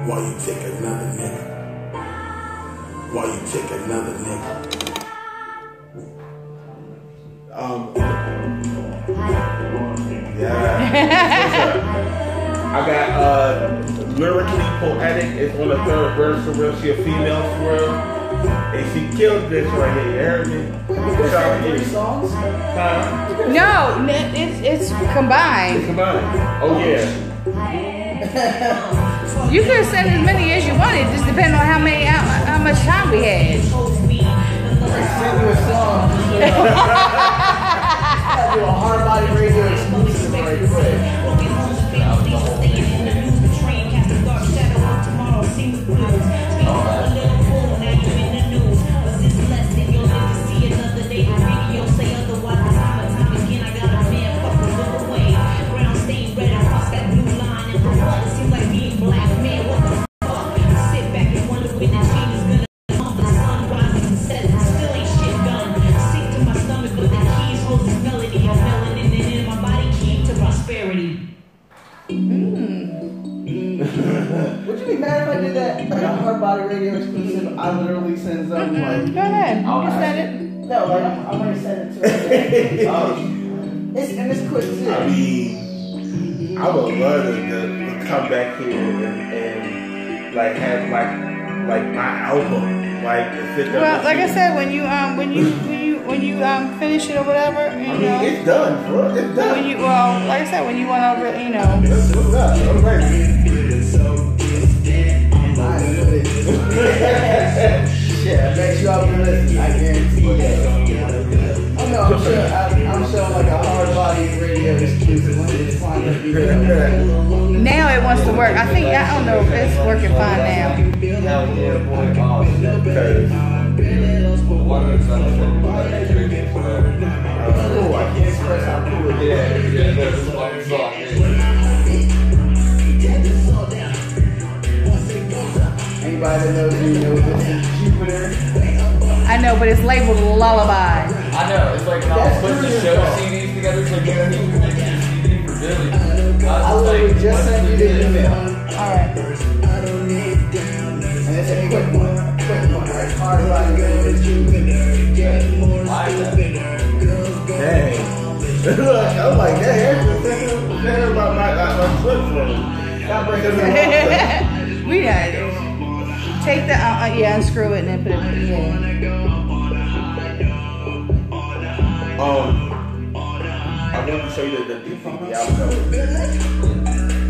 Why you take another nigga? Why you take another nigga? Yeah. I got Lyrically Poetic is on the third verse for real. She a female for real. And she killed this right here. You heard me? Three songs? No, it's combined. It's combined. Oh yeah. You could have sent as many as you wanted, just depending on how much time we had. Send you a song. Do a hard body radio exclusive right quick. Would you be mad if I did that? Like a hard body radio exclusive, I literally send them like. Go ahead. You can send it. No, like I'm gonna send it to her. And it's quick too. I mean, I would love to come back here and like have like my album, like to sit there. Well, like I said, when you finish it or whatever, you know. It's done, bro. It's done. Like I said, when you want to, you know. What's up? All right. Shit, I bet you all been listening. I guarantee you. Oh no, I'm sure like a hard body radio exclusive. Now it wants to work. I don't know if it's working fine now. Oh, I can't express how cool it is. Anybody that knows me knows this is Jupiter. I know, but it's labeled Lullaby. I know, it's like not putting the show CDs together, so you don't need to make a CD for Billy. I literally just sent you the email. Alright. And it's a quick one. Right? Hard body radio. Dang. Look, I'm like, dang, that's about my foot for me. Stop breaking it. We got it. Take the, unscrew it and then put it in, I want to show you the DVD album.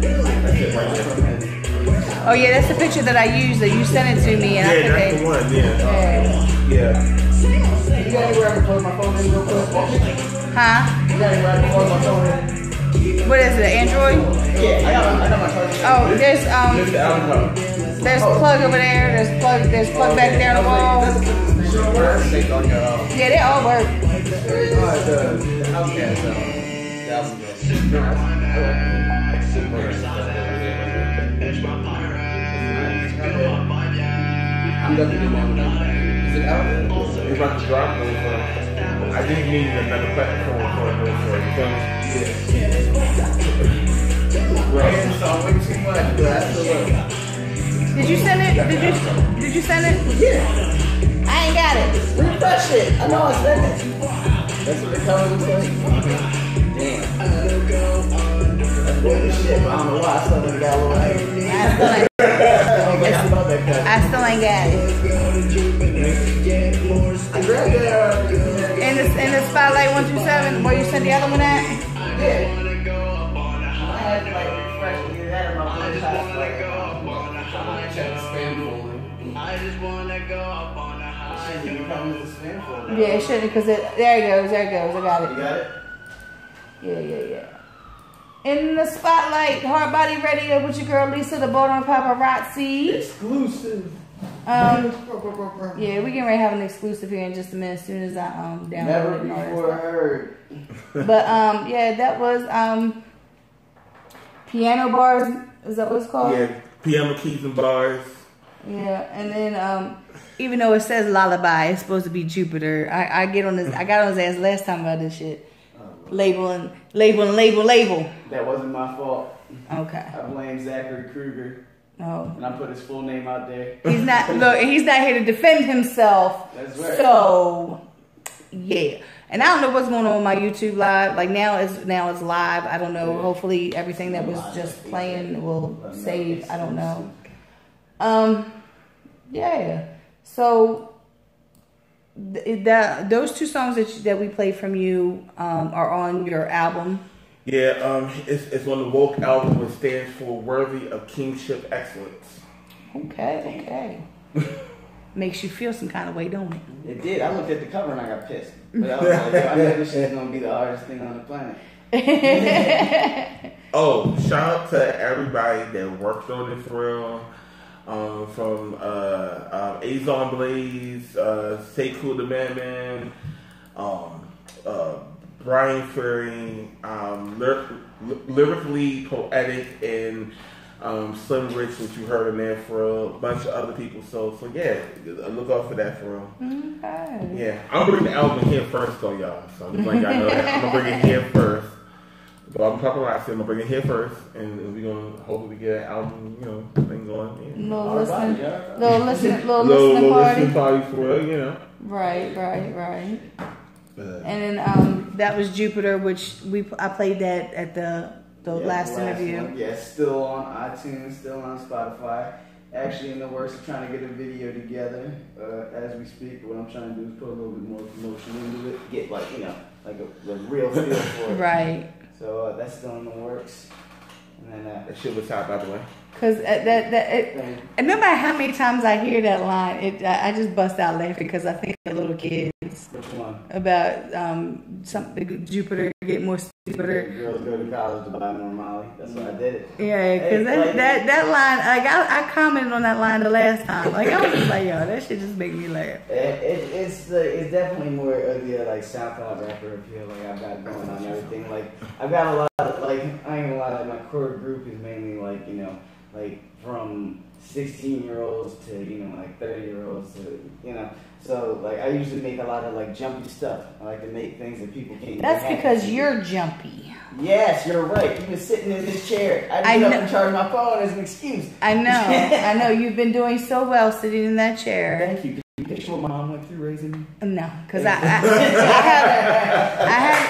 That's it right there. Oh yeah, that's the picture that I used that you sent it to me and I put that's the one, yeah. You got anywhere I can plug my phone in real quick? Huh? You got anywhere I can plug my phone in? What is it, Android? Yeah, I got my charger. Oh, there's This the album cover. there's plug over there, there's plug back there on the wall. Yeah, they all work. I'm definitely down with that. Is it out? It's about to drop. I just needed another platform for it. Did you send it? Did you send it? Yeah. I ain't got it. Refresh it. I know I sent it. That's what the cover looks like. Damn. That's weird as shit. I don't know why I still ain't got a little hype. I still ain't got it. I grabbed it. In the Spotlight 127, where you sent the other one at? Yeah. I had to like refresh and get that in my phone. Check the spam folder. I just wanna go up on a high. Shouldn't even come to the spam folder. Yeah, it shouldn't, because there it goes. I got it. You got it? Yeah. In the Spotlight, Hard Body Radio with your girl Lisa, the Baltimore Paparazzi. Exclusive. Yeah, we getting ready to have an exclusive here in just a minute as soon as I download Never it and all that before stuff. heard. But yeah, that was Piano Bars. Is that what it's called? Yeah, Piano Keys and Bars. Yeah, and then even though it says Lullaby, it's supposed to be Jupiter. I got on his ass last time about this shit. Label. That wasn't my fault. Okay. I blame Zachary Kruger. Oh. And I put his full name out there. He's not. Look, he's not here to defend himself. That's right. So, yeah. And I don't know what's going on with my YouTube live. Like now it's live. I don't know. Hopefully everything that was just playing will save. I don't know. Yeah. So those two songs that we played from you are on your album. Yeah, it's on the Woke album, which stands for Worthy of Kingship Excellence. Okay. Makes you feel some kind of way, don't it? It did. I looked at the cover and I got pissed. But I was like, yo, I know this shit's gonna be the hardest thing on the planet. Oh, shout out to everybody that worked on this reel. From Azon Blaze, Sekou the Man, Brian Ferry, lyrically poetic, and Slim Rich, which you heard in there, for a bunch of other people. So yeah, look out for that for real. Okay. Yeah, I'm bringing the album here first, though, y'all. So I'm just letting y'all know that I'm gonna bring it here first. So I'm Paparazzi. I'm gonna bring it here first, and we're gonna hopefully get an album, thing going. Yeah. Little listening party for real, Right. And then that was Jupiter, which I played that at the last interview. One. Yeah, still on iTunes, still on Spotify. Actually, in the works of trying to get a video together as we speak. What I'm trying to do is put a little bit more promotion into it, get the real feel for it. Right. So that's still in the works. And then that shit was hot, by the way. Because no matter how many times I hear that line, I just bust out laughing because I think of little kids. Which one? About something Jupiter get more stupider. Girls go to college to buy more Molly. That's why I did it. Yeah, because that line, I commented on that line the last time. Like I was just like, yo, that shit just make me laugh. It's definitely more of the SoundCloud rapper appeal. Like I've got going on and everything. Like I've got a lot of I ain't gonna lie. Like my core group is mainly from 16-year-olds to 30-year-olds to So I usually make a lot of jumpy stuff. I like to make things that people can't. That's because you're jumpy. Yes, you're right. You've been sitting in this chair. I get up and charge my phone as an excuse. I know. You've been doing so well sitting in that chair. Thank you. Can you picture what my mom went through raising me? No, because I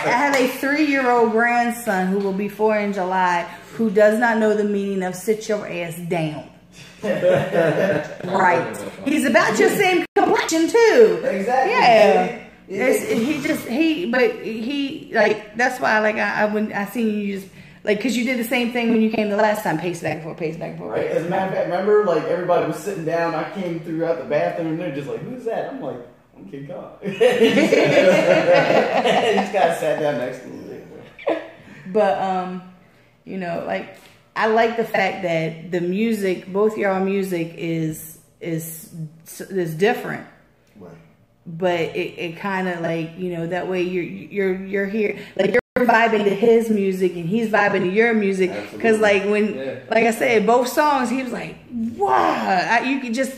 have a 3-year-old grandson who will be 4 in July who does not know the meaning of sit your ass down. Right. He's about your same complexion too. Exactly. Yeah. That's why when I seen you just because you did the same thing when you came the last time, pace back and forth. Right. As a matter of fact, remember everybody was sitting down. I came throughout the bathroom and they're just like, "Who's that?" I'm like, "I'm Kid Kong." Just got sat down next to me. But I like the fact that the music, both y'all music is different. Right. But it kind of that way you're here, you're vibing to his music and he's vibing to your music. Because like I said, both songs, he was like, wow, you could just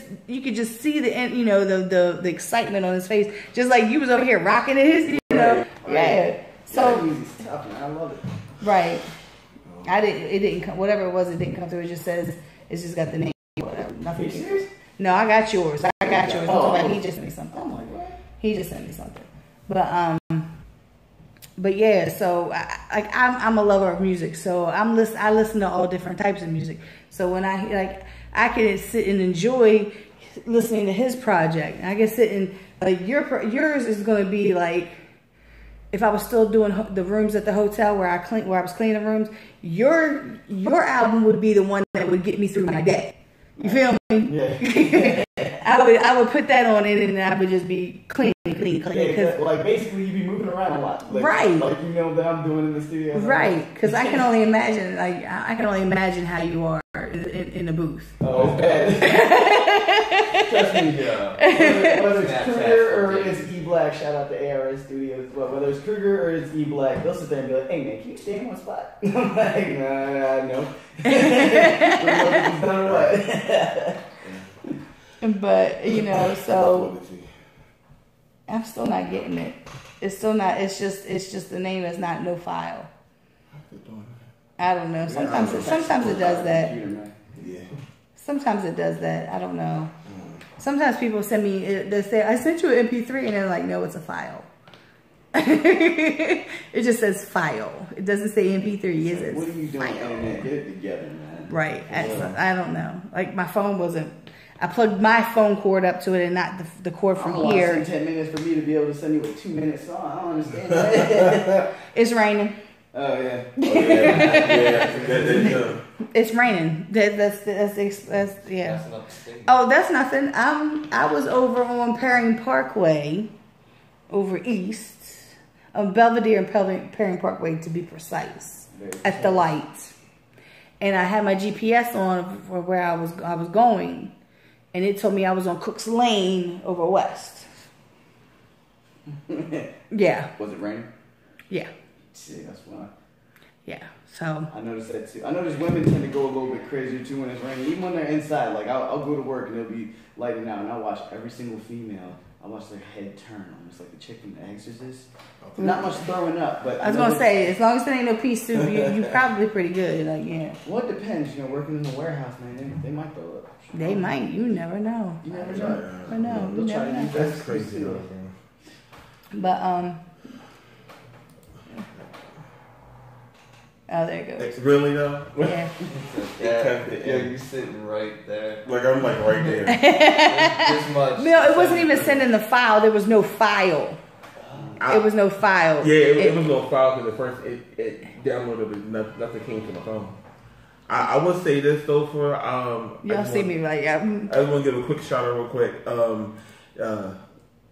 see the excitement on his face, just like you was over here rocking at his, Right. Yeah. So stuff, man. I love it. Right. It didn't come, whatever it was, it didn't come through. It just says, it's just got the name, whatever. Nothing. Are you serious? No, I got yours. Oh. He just sent me something. I'm like, what? He just sent me something. But yeah, so I'm a lover of music. So I listen to all different types of music. So when I can sit and enjoy listening to his project. I can sit and yours is going to be if I was still doing the rooms at the hotel where I was cleaning the rooms, your album would be the one that would get me through my day. You feel me? Yeah. I would put that on and I would just be clean. Yeah, basically you be moving around a lot. Right. That I'm doing in the studio. Right. Because I can only imagine how you are in the booth. Oh, okay. Trust me, whether it's Kruger or it's E-Black, shout out to ARS Studios. Whether it's Kruger or it's E-Black, they'll sit there and be like, "Hey man, can you stay in one spot?" I'm like, no. But so I'm still not getting it. It's still not. It's just the name is not no file. I don't know. Sometimes it does that. Yeah. Sometimes it does that. I don't know. Sometimes people send me, they say, I sent you an MP3, and they're like, no, it's a file. It just says file. It doesn't say MP3, is it? What are you doing, internet? Get it together, man. Right. I don't know. Like, my phone wasn't, I plugged my phone cord up to it and not the cord from here. It's 10 minutes for me to be able to send you a 2-minute song. I don't understand that. It's raining. Oh, yeah. It's raining. That's yeah. That's not the state. Oh, that's nothing. I was over on Perry Parkway, over east, Belvedere and Perry Parkway to be precise, at the light, and I had my GPS on for where I was going, and it told me I was on Cook's Lane over west. Yeah. Was it raining? Yeah. See, that's why. Yeah. So I noticed that too. I noticed women tend to go a little bit crazier too when it's raining. Even when they're inside, like I'll go to work and it'll be lighting out, and I watch every single female. I watch their head turn, almost like the chick from The Exorcist. Not much throwing up, but I was gonna say, as long as there ain't no pea soup, you probably pretty good. Like, yeah. Well, it depends. You know, working in the warehouse, man, they might throw up. They might. You never know. You never know. I know. You never know. That's crazy, though. But oh, there it goes. Really though? Yeah. Yeah, you sitting right there. Like I'm like right there. This much. No, it wasn't even sending the file. There was no file. It was no file. Yeah, it was no file because at first it downloaded, but nothing came to my phone. I will say this though for y'all see me like I just want to give a quick shout out real quick.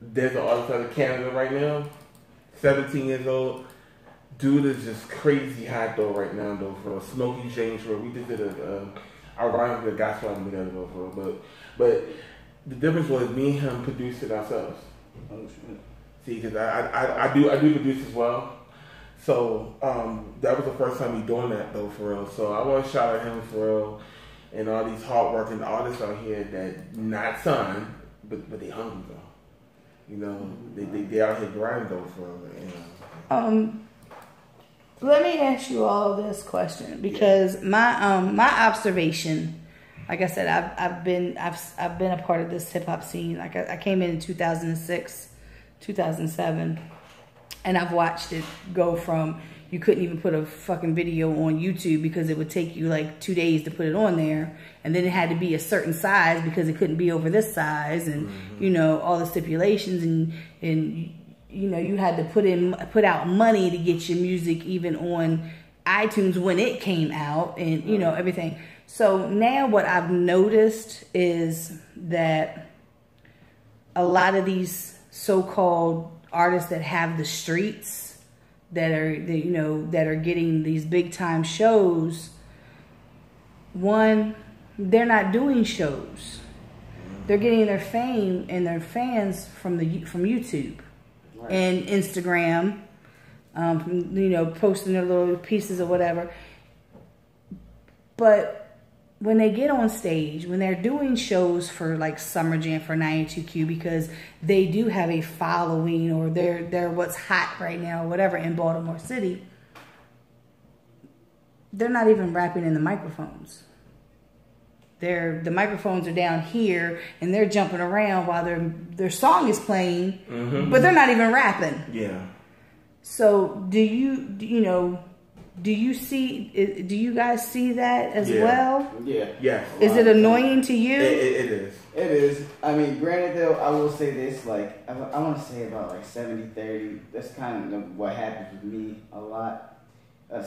There's an artist out of Canada right now, 17 years old. Dude is just crazy hot though right now though for Smokey James. We just did a rhyme with a gospel album together though for, but the difference was me and him produced it ourselves. Oh shit! See, because I do produce as well. So that was the first time he doing that though for real. So I want to shout out him for real and all these hardworking artists out here that not signed, but they hungry though. You know, they out here grinding though for real. You know. Let me ask you all this question because my observation, like I said, I've been a part of this hip hop scene. Like I came in 2006, 2007, and I've watched it go from you couldn't even put a fucking video on YouTube because it would take you like 2 days to put it on there, and then it had to be a certain size because it couldn't be over this size, and you know all the stipulations and. You know, you had to put out money to get your music even on iTunes when it came out and, you know, everything. So now what I've noticed is that a lot of these so-called artists that have the streets that are, you know, that are getting these big time shows, one, they're not doing shows. They're getting their fame and their fans from YouTube. Right. And Instagram, you know, posting their little pieces or whatever. But when they get on stage, when they're doing shows for like Summer Jam for 92Q, because they do have a following or they're what's hot right now or whatever in Baltimore City, they're not even rapping in the microphones. The microphones are down here, and they're jumping around while their song is playing, but they're not even rapping. Yeah. So do you guys see that as well? Yeah. Yes. Is it annoying to you? It is. It is. I mean, granted though, I will say this, like, I want to say about like 70-30. That's kind of what happens with me a lot.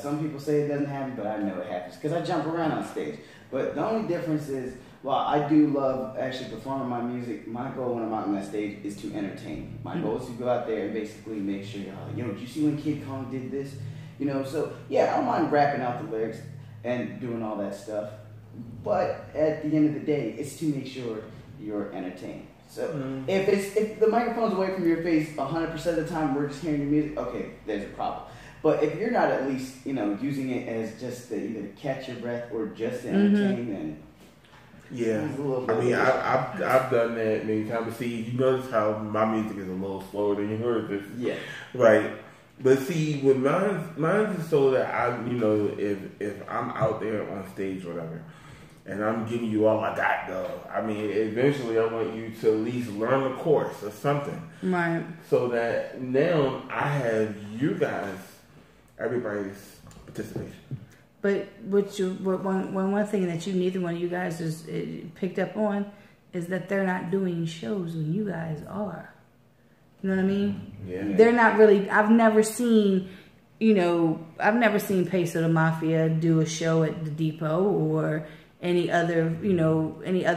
Some people say it doesn't happen, but I know it happens because I jump around on stage. But the only difference is, while I do love actually performing my music, my goal when I'm out on that stage is to entertain. My goal is to go out there and basically make sure, yo, did you see when Kid Kong did this? You know, so yeah, I don't mind rapping out the lyrics and doing all that stuff. But at the end of the day, it's to make sure you're entertained. So if the microphone's away from your face 100% of the time, we're just hearing your music, okay, there's a problem. But if you're not at least, you know, using it as just to either catch your breath or just to entertain, then yeah. I mean, I've done that many times. But see, you notice how my music is a little slower than yours. Yeah. Right. But see, with mine is so that I, you know, if I'm out there on stage or whatever, and I'm giving you all I got, though. I mean, eventually I want you to at least learn the course or something. Right. So that now I have you guys, everybody's participation. But one thing that neither one of you guys is picked up on is that they're not doing shows when you guys are. You know what I mean? Yeah. They're not really. I've never seen Peso the Mafia do a show at the Depot or any other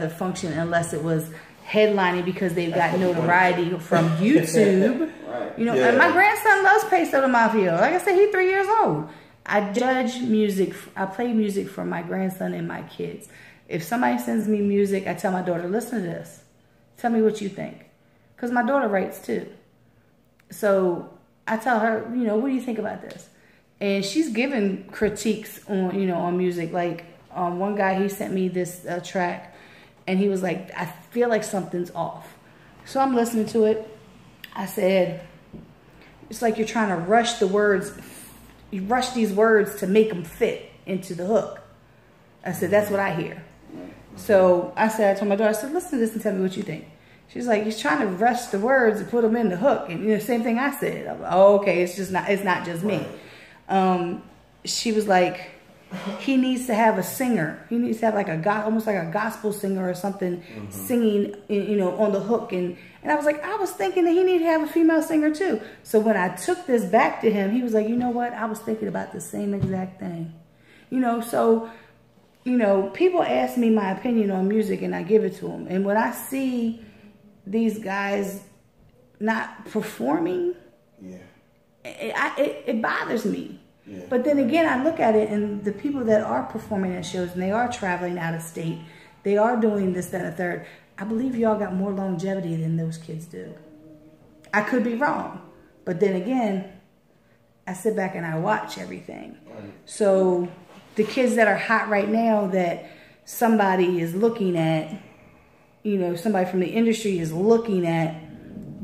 function unless it was headlining because they've got notoriety from YouTube. Right. You know, and my grandson loves Peso the Mafia. Like I said, he's 3 years old. I judge music. I play music for my grandson and my kids. If somebody sends me music, I tell my daughter, listen to this. Tell me what you think. Because my daughter writes too. So I tell her, what do you think about this? And she's given critiques on music. Like one guy, he sent me this track and he was like, I feel like something's off. So I'm listening to it. I said, it's like you're trying to rush the words. You rush these words to make them fit into the hook. I said, that's what I hear. So I told my daughter, I said, listen to this and tell me what you think. She's like, he's trying to rush the words and put them in the hook. And same thing I said. I'm like, oh, okay, it's not just me. She was like, he needs to have a singer. He needs to have like almost like a gospel singer or something singing, on the hook. And I was like, I was thinking that he needed to have a female singer too. So when I took this back to him, he was like, you know what? I was thinking about the same exact thing. So, people ask me my opinion on music and I give it to them. And when I see these guys not performing, it bothers me. Yeah. But then again, I look at it and the people that are performing at shows and they are traveling out of state, they are doing this, that, and the third. I believe y'all got more longevity than those kids do. I could be wrong. But then again, I sit back and I watch everything. Right. So the kids that are hot right now that somebody is looking at, somebody from the industry is looking at,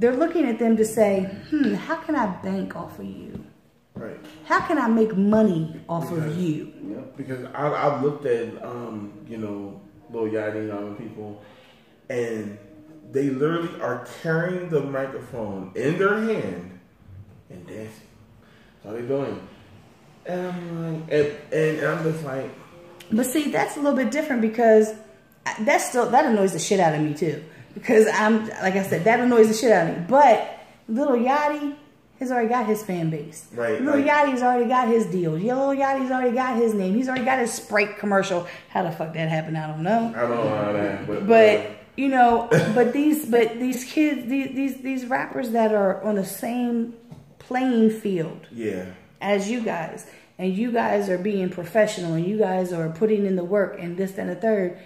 they're looking at them to say, how can I bank off of you? Right. How can I make money off of you? Yeah, because I've looked at, Lil Yachty and other people, and they literally are carrying the microphone in their hand and dancing. That's all they're doing. And I'm like, and I'm just like. But see, that's a little bit different because that annoys the shit out of me too. Because like I said, that annoys the shit out of me. But Lil Yachty has already got his fan base. Right. Lil Yachty's already got his deals. Lil Yachty's already got his name. He's already got his Sprite commercial. How the fuck that happened, I don't know. I don't know how that happened. But these kids, these rappers that are on the same playing field as you guys, and you guys are being professional, and you guys are putting in the work, and this, that, and the third.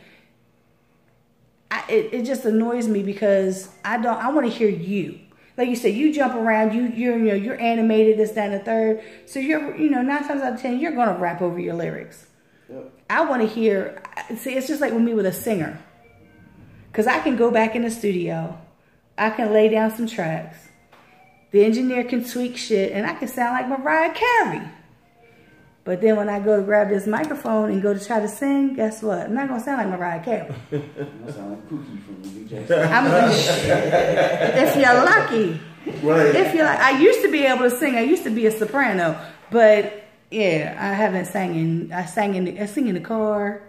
It just annoys me because I want to hear you. Like you said, you jump around, you're animated, this, that, and the third. So you're 9 times out of 10, you're gonna rap over your lyrics. Yep. I want to hear. See, it's just like with me with a singer, because I can go back in the studio, I can lay down some tracks, the engineer can tweak shit, and I can sound like Mariah Carey. But then when I go to grab this microphone and go to try to sing, guess what? I'm not gonna sound like Mariah Carey. I sound like Pookie from DJ. If you're lucky. Right. If you're like, I used to be able to sing. I used to be a soprano, but yeah, I haven't sang I sing in the car,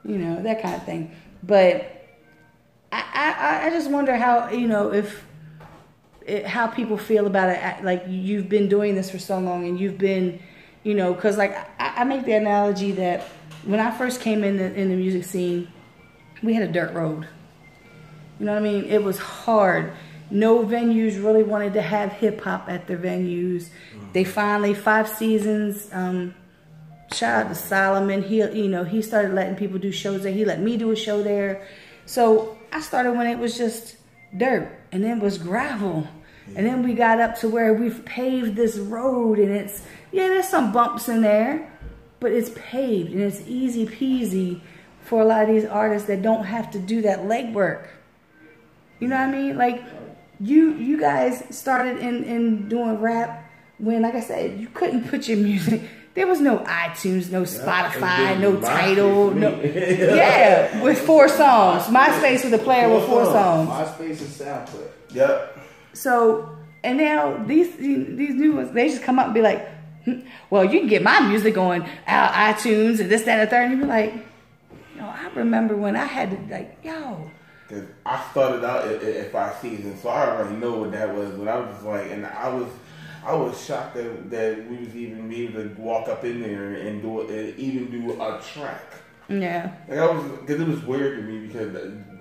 that kind of thing. But I just wonder how how people feel about it. Like you've been doing this for so long, and you've been. Because like I make the analogy that when I first came in the music scene, we had a dirt road. You know what I mean? It was hard. No venues really wanted to have hip hop at their venues. They finally 5 Seasons. Shout out to Solomon. He started letting people do shows there. He let me do a show there. So I started when it was just dirt, and then it was gravel. And then we got up to where we've paved this road, and there's some bumps in there, but it's paved and it's easy peasy for a lot of these artists that don't have to do that legwork. You know what I mean? Like you guys started in doing rap when, like I said, you couldn't put your music. There was no iTunes, no Spotify, no MySpace Tidal, for me. no. Yeah, with 4 songs. MySpace was a player with 4 songs. MySpace and SoundCloud. Yep. So, and now these new ones, they just come up and be like, well, you can get my music on iTunes and this, that, and the third. And you be like, I remember when I had to, like, Because I started out at 5 seasons, so I already know what that was. But I was just like, and I was shocked that we was even able to walk up in there and even do a track. Yeah. Like because it was weird to me because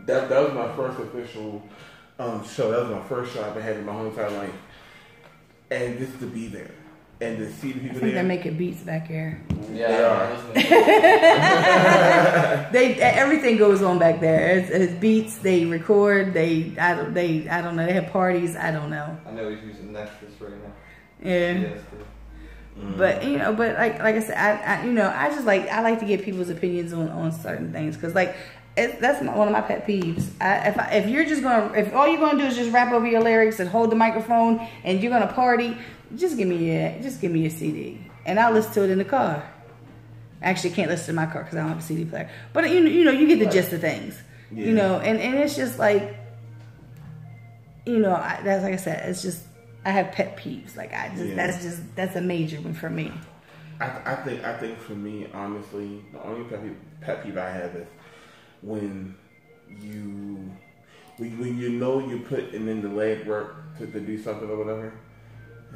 that was my first official show. That was my first show I've been having my whole entire life, and just to be there and to see the people I think there. they're making beats back here. Yeah, Everything goes on back there. It's beats. They record. I don't know. They have parties. I don't know. I know he's using Nexus right now. Yeah. Yes, But like I said, I like to get people's opinions on certain things because that's one of my pet peeves. If all you're gonna do is just rap over your lyrics and hold the microphone and you're gonna party, just give me a CD and I'll listen to it in the car. Actually, can't listen to my car because I don't have a CD player. But you get the gist of things. Yeah. And it's just like, that's like I said, it's just. I have pet peeves. That's a major one for me. I think for me, honestly, the only pet peeve I have is when you put in the leg work to do something or whatever,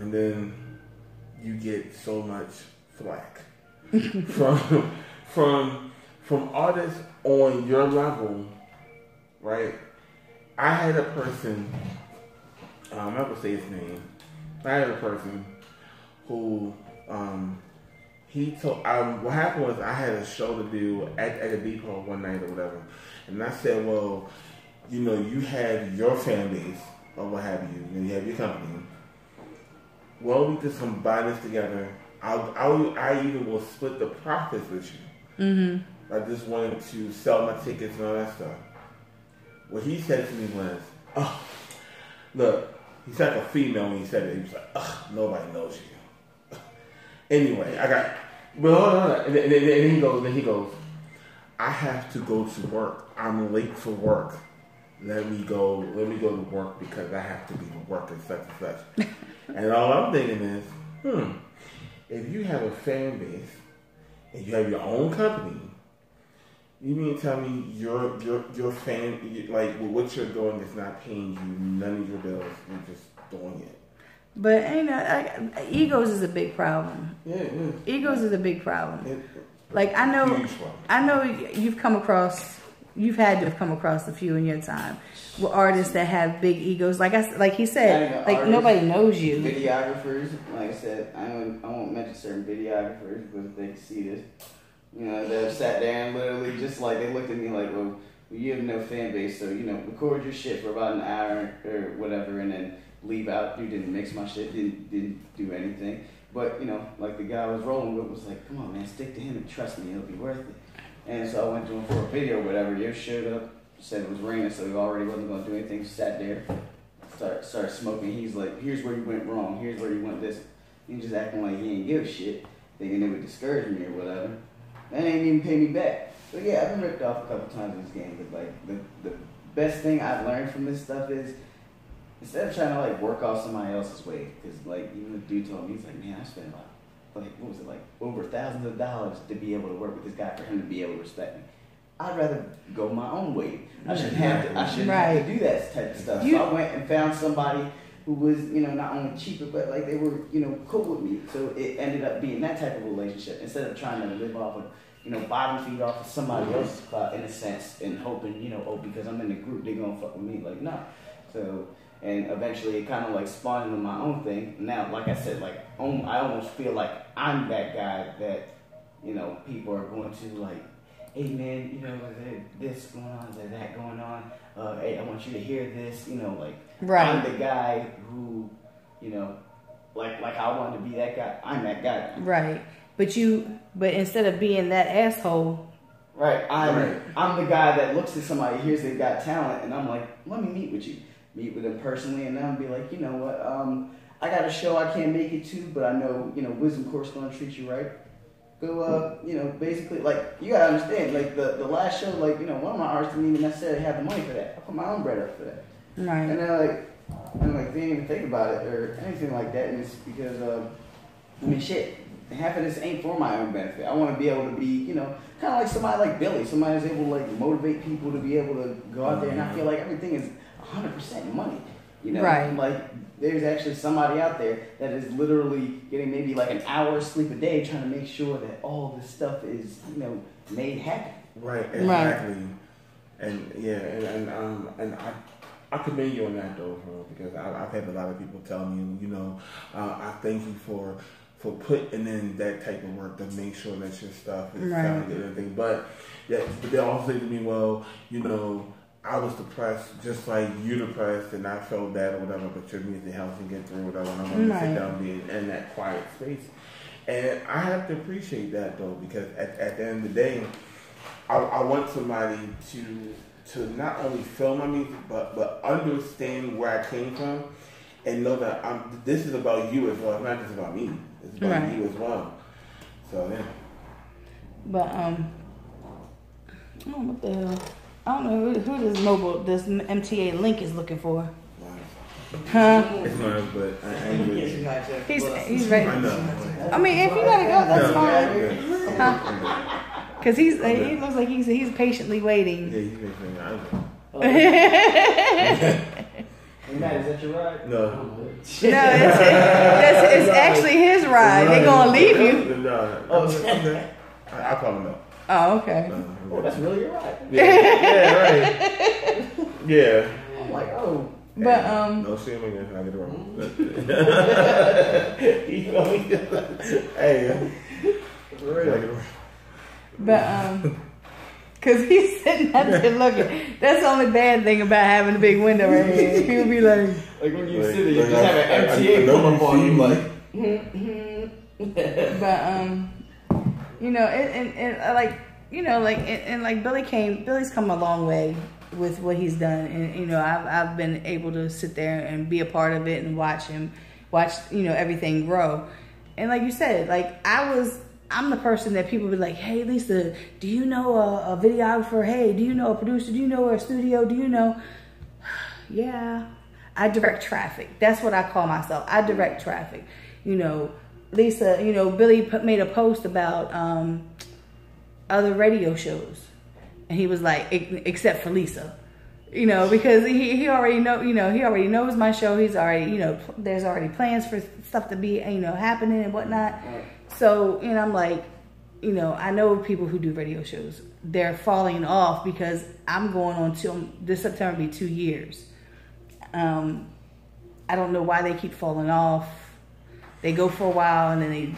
and then you get so much flack from artists on your level, right? I had a person. I'm not gonna say his name. I had a person who he told. What happened was I had a show to do at a depot one night or whatever, and I said, "Well, you have your fan base or what have you, and you have your company. Well, we just combine this together. I even will split the profits with you. Mm-hmm. I just wanted to sell my tickets and all that stuff." What he said to me was, "Oh, look." He said like a female when he said it. He was like, "Ugh, nobody knows you." Anyway, and then he goes, "I have to go to work. I'm late for work. Let me go to work because I have to be to work and such and such." And all I'm thinking is, if you have a fan base and you have your own company, you mean to tell me your fan, like what you're doing is not paying you none of your bills, you're just doing it. But egos is a big problem. Yeah. Egos is a big problem. I know you've had to have come across a few in your time with artists that have big egos. Like he said, nobody knows you. Videographers, like I said, I won't mention certain videographers because they can see this. They've sat there and literally just they looked at me like, well, you have no fan base, so, record your shit for about an hour or whatever and then leave out. You didn't mix my shit, didn't do anything. But, like the guy I was rolling with was like, come on, man, stick to him and trust me, it'll be worth it. And so I went to him for a video or whatever. He showed up, said it was raining, so he already wasn't going to do anything. Sat there, started smoking. He's like, here's where you went wrong, here's where you went this. He just acting like he ain't give a shit, thinking it would discourage me or whatever. They ain't even pay me back. But yeah, I've been ripped off a couple times in this game. But the best thing I've learned from this stuff is instead of trying to work off somebody else's way, because even the dude told me, he's like, man, I spent about what was it, over thousands of dollars to be able to work with this guy for him to be able to respect me. I'd rather go my own way. I shouldn't have to do that type of stuff. So I went and found somebody who was, not only cheaper, but they were, cool with me. So it ended up being that type of relationship instead of trying to live off of, bottom feed off of somebody else's clout in a sense and hoping, because I'm in the group, they're going to fuck with me. No. So, and eventually it kind of spawned into my own thing. Now, like I said, I almost feel like I'm that guy that, people are going to hey man, is there this going on, is there that going on? Hey, I want you to hear this, right. I'm the guy who, like I wanted to be that guy. I'm that guy. Right. But instead of being that asshole. Right. I'm the guy that looks at somebody, hears they've got talent, and I'm like, let me meet with you. Meet with them personally, and then I'll be like, you know what, I got a show I can't make it to, but I know, Wisdom Course going to treat you right. go, basically, like, you gotta understand, like, the last show, like, one of my artists didn't even necessarily have the money for that. I put my own bread up for that. Right. And they're like, they didn't even think about it or anything like that. And it's because, shit, half of this ain't for my own benefit. I want to be able to be, kind of like somebody like Billy. Somebody who's able to, like, motivate people to be able to go out there and not feel like everything is 100% money. Right. Like, there's actually somebody out there that is literally getting maybe like an hour's sleep a day trying to make sure that all this stuff is, made happen. Right, exactly. Right. And yeah, and I commend you on that though, bro, because I've had a lot of people tell me, I thank you for putting in that type of work to make sure that your stuff is sound and everything. But they also say to me, well, I was depressed just like you depressed, and I felt bad or whatever, but your music helps me get through whatever, and I want to sit down and be in that quiet space. And I have to appreciate that though, because at the end of the day, I want somebody to not only feel my music, but understand where I came from, and know that this is about you as well. It's not just about me. It's about you as well. So yeah. But what the hell? I don't know who this MTA link is looking for. Huh? It's mine, but I ain't He's ready. I mean, if you gotta go, that's fine. Huh? Because he looks like he's patiently waiting. Yeah, he's patiently waiting. Hey, Matt, is that your ride? No. No, it's actually his ride. They're gonna leave you. No. Okay. I'll call him up. Oh, okay. Oh, that's really your ride. Yeah, right. Yeah. I'm like, oh. But no shame again. I get it wrong. You know me? Hey. But cause he's sitting out there looking. That's the only bad thing about having a big window right here. People be like when you sit there, you just have an MTA come up on you like. But Billy's come a long way with what he's done, and I've been able to sit there and be a part of it and watch everything grow. And like you said, like I'm the person that people be like, hey Lisa, do you know a videographer? Hey, do you know a producer? Do you know a studio? Do you know? Yeah, I direct traffic. That's what I call myself. I direct traffic. Lisa, Billy made a post about other radio shows, and he was like, except for Lisa, because he already he already knows my show. He's already, there's already plans for stuff to be, happening and whatnot. So, I'm like, I know people who do radio shows. They're falling off because I'm going on till this September will be 2 years. I don't know why they keep falling off. They go for a while and then they,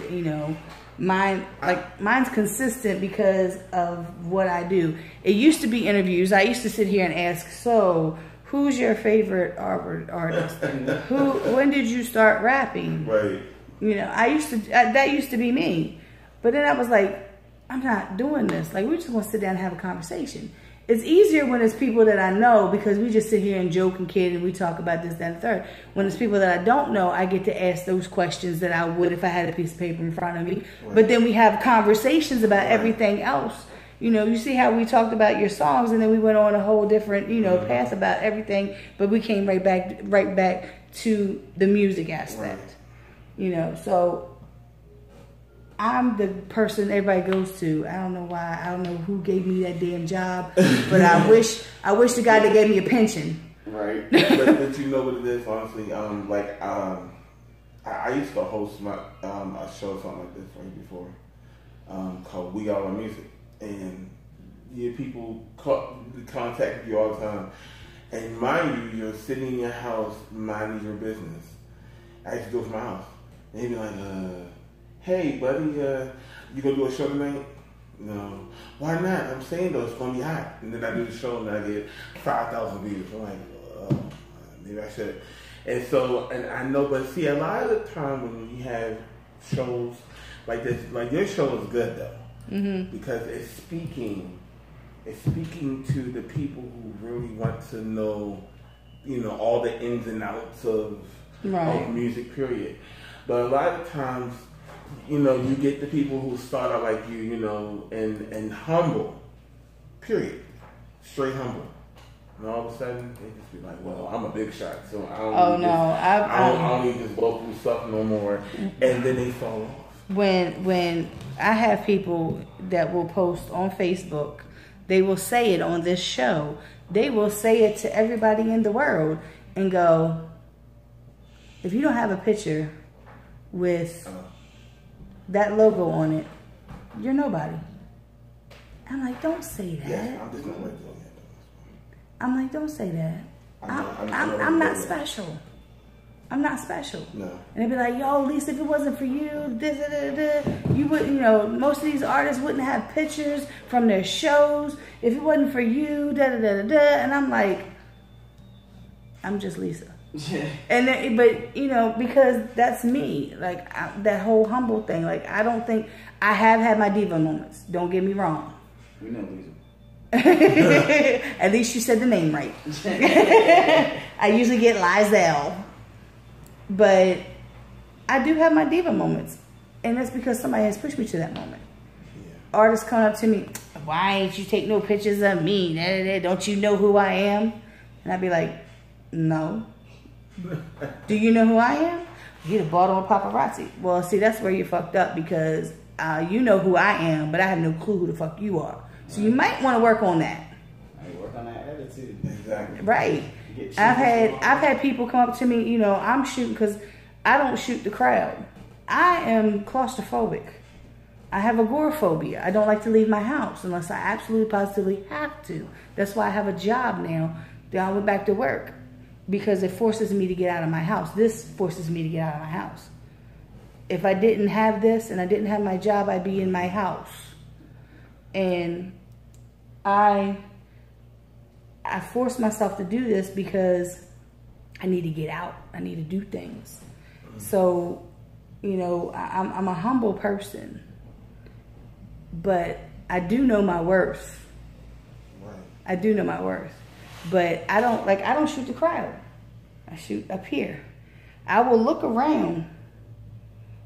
mine's consistent because of what I do. It used to be interviews. I used to sit here and ask, so who's your favorite artist? When did you start rapping? Right. That used to be me. But then I was like, I'm not doing this. Like, we're just going to sit down and have a conversation. It's easier when it's people that I know because we just sit here and joke and kid and we talk about this, that, and the third. When it's people that I don't know, I get to ask those questions that I would if I had a piece of paper in front of me. Right. But then we have conversations about everything else. You see how we talked about your songs and then we went on a whole different, path about everything. But we came right back to the music aspect. Right. So I'm the person everybody goes to. I don't know why. I don't know who gave me that damn job, but I wish the guy that gave me a pension. Right. but you know what it is, honestly. I used to host a show something like this right before, called We Got Our Music, and people contact you all the time, and mind you, you're sitting in your house minding your business. I used to do it from my house. And he'd be like, hey, buddy, you gonna do a show tonight? No. Why not? I'm saying though, it's gonna be hot. And then I do the show and I get 5,000 views. I'm like, maybe I should. And so, and I know, but see, a lot of the time when you have shows like this, like your show is good though, because it's speaking to the people who really want to know, all the ins and outs of music, period. But a lot of times, you know, you get the people who start out like you know, and humble, period, straight humble. And all of a sudden, they just be like, well, I'm a big shot, so I don't need this local stuff no more. And then they fall off. When I have people that will post on Facebook, they will say it on this show. They will say it to everybody in the world and go, if you don't have a picture with that logo on it, you're nobody. I'm like, don't say that. Yeah, I'm just not doing that. I'm like, don't say that. I'm not special. I'm not special. No. And they'd be like, yo, Lisa, if it wasn't for you, you wouldn't, you know, most of these artists wouldn't have pictures from their shows if it wasn't for you, And I'm like, I'm just Lisa. And then, but, you know, because that's me. Like, that whole humble thing. Like, I don't think, I have had my diva moments. Don't get me wrong. We know Lisa. At least you said the name right. I usually get Lizelle. But I do have my diva moments. And that's because somebody has pushed me to that moment. Yeah. Artists come up to me, why ain't you take no pictures of me? Don't you know who I am? And I'd be like, no. Do you know who I am? You're the Baltimore Paparazzi. Well, see, that's where you fucked up because you know who I am, but I have no clue who the fuck you are. So you might want to work on that. Work on that attitude. Exactly. Right. I've had people come up to me, you know, I'm shooting because I don't shoot the crowd. I am claustrophobic. I have agoraphobia. I don't like to leave my house unless I absolutely positively have to. That's why I have a job now. Then I went back to work because it forces me to get out of my house. This forces me to get out of my house. If I didn't have this and I didn't have my job, I'd be in my house. And I force myself to do this because I need to get out. I need to do things. So, you know, I'm a humble person, but I do know my worth. Right. I do know my worth, but I don't shoot the crowd. I shoot up here. I will look around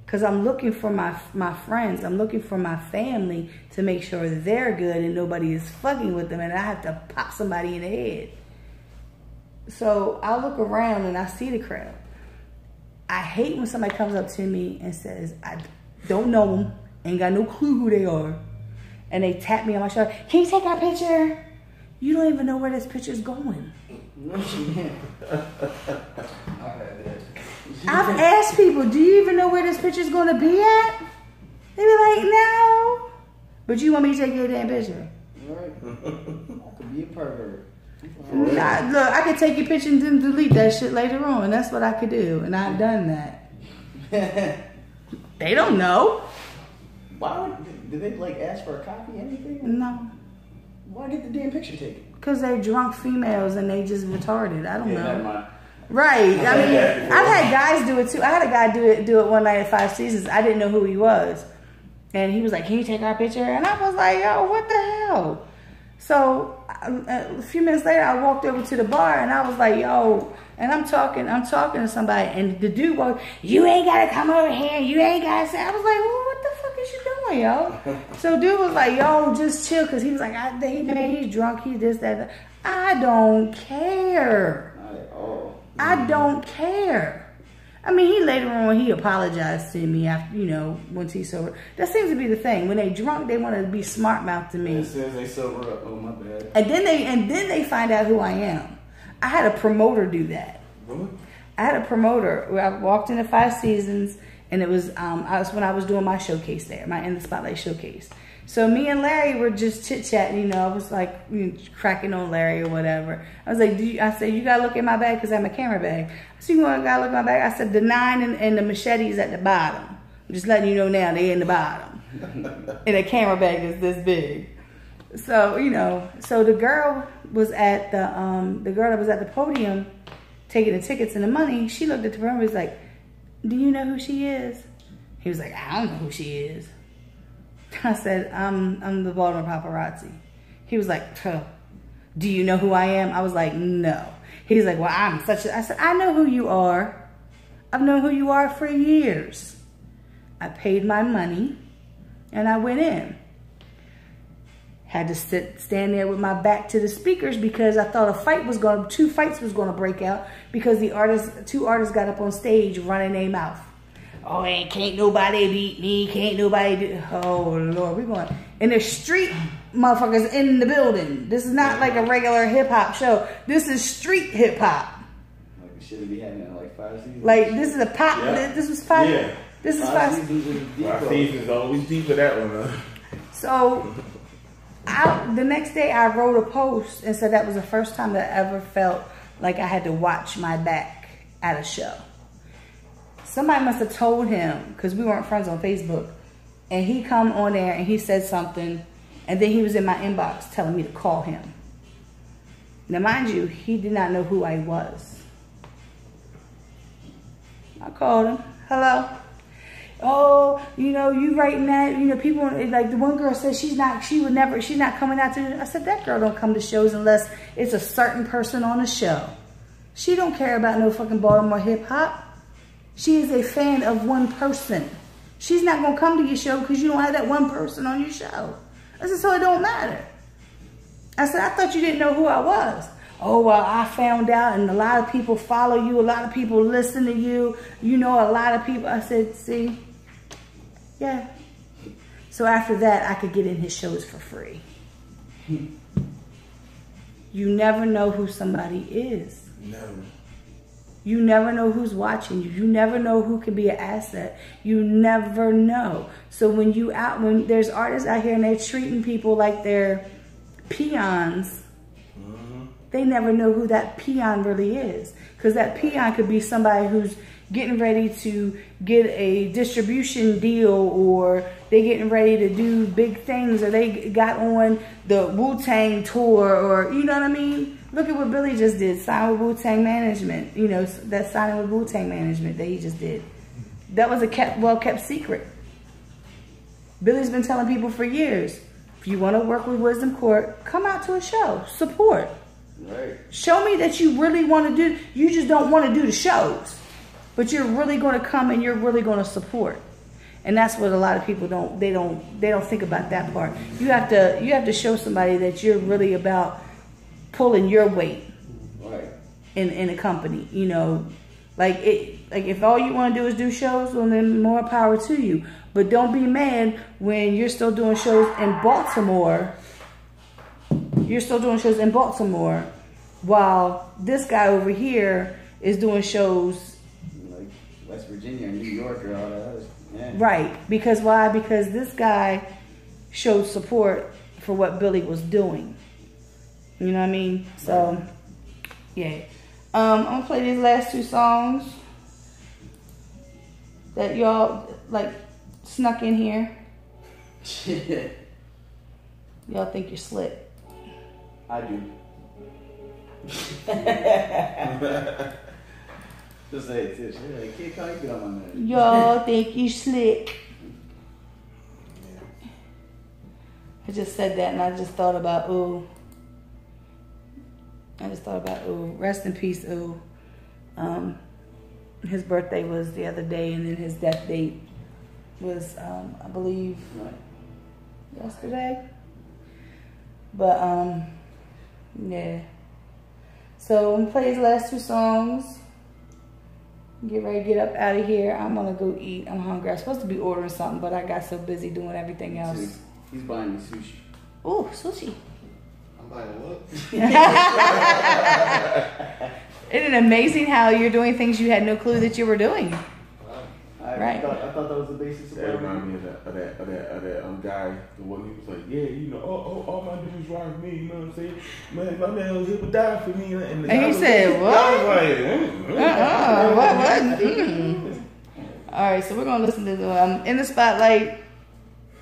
because I'm looking for my friends. I'm looking for my family to make sure they're good and nobody is fucking with them and I have to pop somebody in the head. So I look around and I see the crowd. I hate when somebody comes up to me and says, I don't know them, ain't got no clue who they are. And they tap me on my shoulder. Can you take our picture? You don't even know where this picture's going. I've asked people, do you even know where this picture's going to be at? They be like, no. But you want me to take your damn picture? Right. I could be a pervert. Nah, look, I could take your picture and then delete that shit later on. That's what I could do. And I've done that. They don't know. Why did they like ask for a copy, anything? No. Why get the damn picture taken? Because they're drunk females and they just retarded. I don't know. Never mind. Right. I mean, I've had guys do it too. I had a guy do it one night at 5 Seasons. I didn't know who he was. And he was like, can you take our picture? And I was like, yo, what the hell? So a few minutes later, I walked over to the bar and I was like, yo, and I'm talking to somebody and the dude goes, you ain't got to come over here. You ain't got to say. I was like, well, what the fuck is you doing, yo? So dude was like, yo, just chill. Because he was like, he's drunk. He's this, that. I don't care. Not at all. I don't care. I mean, he later on, he apologized to me after, you know, once he's sober. That seems to be the thing. When they drunk, they want to be smart mouth to me. As soon as they sober up, oh my bad. And then they find out who I am. I had a promoter do that. Really? I had a promoter where I walked into 5 Seasons, and it was when I was doing my showcase there, my In the Spotlight showcase. So me and Larry were just chit-chatting, you know. I was like, you know, cracking on Larry or whatever. I was like, I said, you got to look at my bag because I have a camera bag. I said, you got to look at my bag? I said, the 9 and the machetes at the bottom. I'm just letting you know now, they in the bottom. And a camera bag is this big. So, you know, so the girl was at the girl that was at the podium taking the tickets and the money. She looked at the room and was like, do you know who she is? He was like, I don't know who she is. I said, I'm the Baltimore Paparazzi. He was like, huh, do you know who I am? I was like, no. He's like, well, I said, I know who you are. I've known who you are for years. I paid my money and I went in. Had to stand there with my back to the speakers because I thought two fights was gonna break out because two artists got up on stage running their mouth. Oh, can't nobody beat me, can't nobody do. Oh Lord, we're going. And there's street motherfuckers in the building. This is not like a regular hip hop show. This is street hip hop. Like we should be having like 5 seasons. Like this is a pop. Yeah. This was 5. Yeah. This is 5 seasons. 5 seasons always deep for that one, huh? So. The next day I wrote a post and said that was the first time that I ever felt like I had to watch my back at a show. Somebody must have told him, because we weren't friends on Facebook, and he come on there and he said something, and then he was in my inbox telling me to call him. Now mind you, he did not know who I was. I called him. Hello? Oh, you know, you writing that, you know, people, like the one girl said she's not coming out to, I said, that girl don't come to shows unless it's a certain person on the show. She don't care about no fucking Baltimore hip hop. She is a fan of one person. She's not going to come to your show because you don't have that one person on your show. I said, so it don't matter. I said, I thought you didn't know who I was. Oh, well, I found out and a lot of people follow you. A lot of people listen to you. You know, a lot of people. I said, see, yeah. So after that, I could get in his shows for free. You never know who somebody is. Never. You never know who's watching you. You never know who could be an asset. You never know. So when there's artists out here and they're treating people like they're peons, they never know who that peon really is. Because that peon could be somebody who's getting ready to get a distribution deal, or they getting ready to do big things, or they got on the Wu-Tang tour, or you know what I mean? Look at what Billy just did, sign with Wu-Tang Management. You know, that signing with Wu-Tang Management that he just did. That was a well-kept secret. Billy's been telling people for years, if you want to work with Wisdom Court, come out to a show, support. Right. Show me that you really want to do, you just don't want to do the shows, but you're really going to come and you're really going to support. And that's what a lot of people don't think about that part. You have to show somebody that you're really about pulling your weight. Right. In a company, you know, like if all you want to do is do shows, well then more power to you. But don't be mad when you're still doing shows in Baltimore. You're still doing shows in Baltimore while this guy over here is doing shows like West Virginia or New York or all that. Yeah. Right. Because why? Because this guy showed support for what Billy was doing. You know what I mean? So, yeah. I'm going to play these last 2 songs that y'all, like, snuck in here. Y'all think you're slick. I do. Just say it, sis. You're like, kid, can you get on my nerves? Y'all think you slick. I just said that and I just thought about, ooh. Rest in peace, ooh. His birthday was the other day and then his death date was, I believe, yesterday. But, yeah. So I'm gonna play his last 2 songs. Get ready to get up out of here. I'm gonna go eat. I'm hungry. I'm supposed to be ordering something, but I got so busy doing everything else. He's buying me sushi. Ooh, sushi. I'm buying what? Isn't it amazing how you're doing things you had no clue that you were doing? I thought that was the basis of that reminded me of that guy, the one who was like, yeah, you know, all my dudes ride me, you know what I'm saying? Man, my man was here to die for me. And he said, what? I was like, what? All right, so we're going to listen to In the Spotlight,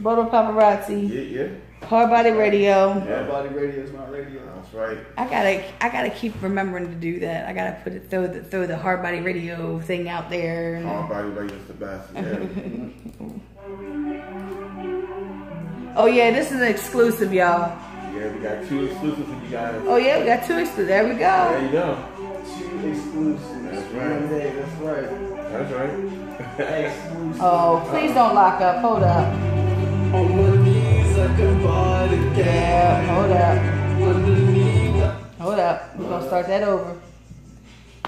Bodo Paparazzi. Yeah. Hard Body Radio. Hard Body Radio is my radio. That's right. I gotta keep remembering to do that. I gotta throw the Hard Body Radio thing out there. Hard Body Radio is the best. Yeah. Oh yeah, this is an exclusive, y'all. Yeah, we got 2 exclusives for you guys. Oh yeah, we got 2 exclusives. There we go. There you go. Two exclusives. That's right. That's right. That's right. Exclusive. Oh, please don't lock up. Hold up. On my knees, I can buy the gas. Yeah, hold up. Underneath. Hold up. We're gonna start that over.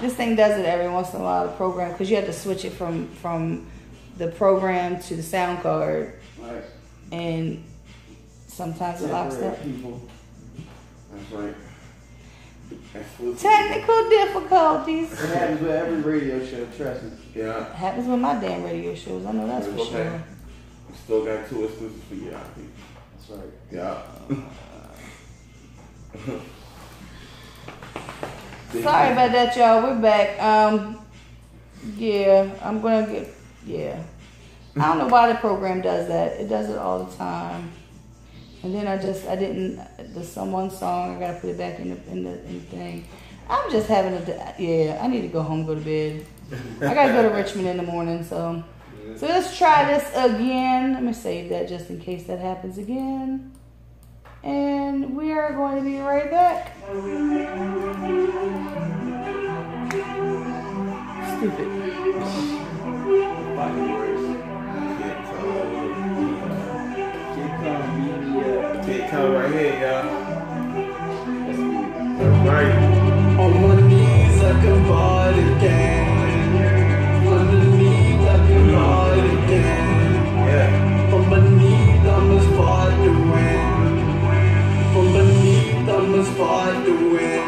This thing does it every once in a while, the program, because you have to switch it from the program to the sound card. Right. And sometimes it locks up. People. That's right. Exclusive. Technical difficulties. It happens with every radio show, trust me. Yeah. Happens with my damn radio shows. I know that's for sure. We still got 2 exclusives for you, people. That's right. Yeah. Sorry about that, y'all. We're back. Yeah, I'm gonna get. Yeah, I don't know why the program does that. It does it all the time. And then I didn't. There's one song. I gotta put it back in the thing. I'm just having yeah. I need to go home, go to bed. I gotta go to Richmond in the morning. So let's try this again. Let me save that just in case that happens again. And we are going to be right back. Stupid. Kid come right here, y'all. That's right. On my knees, I can buy the gas. Underneath, I can buy the gas. Yeah. On my knees, I must fight the wind. On my knees, I must fight the wind.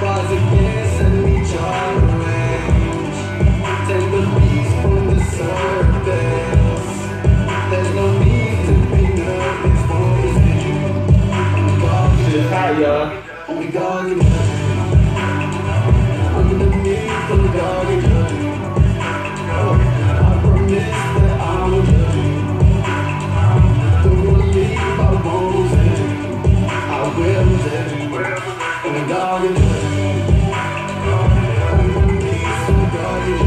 Rise against any challenge. Take the beast from the surface. There's no need to be nervous for this thing. Shit's hot, y'all. We got it. Underneath the garden. I promise that I will love you. Don't believe I won't say. I will say. We got it. Underneath the garden.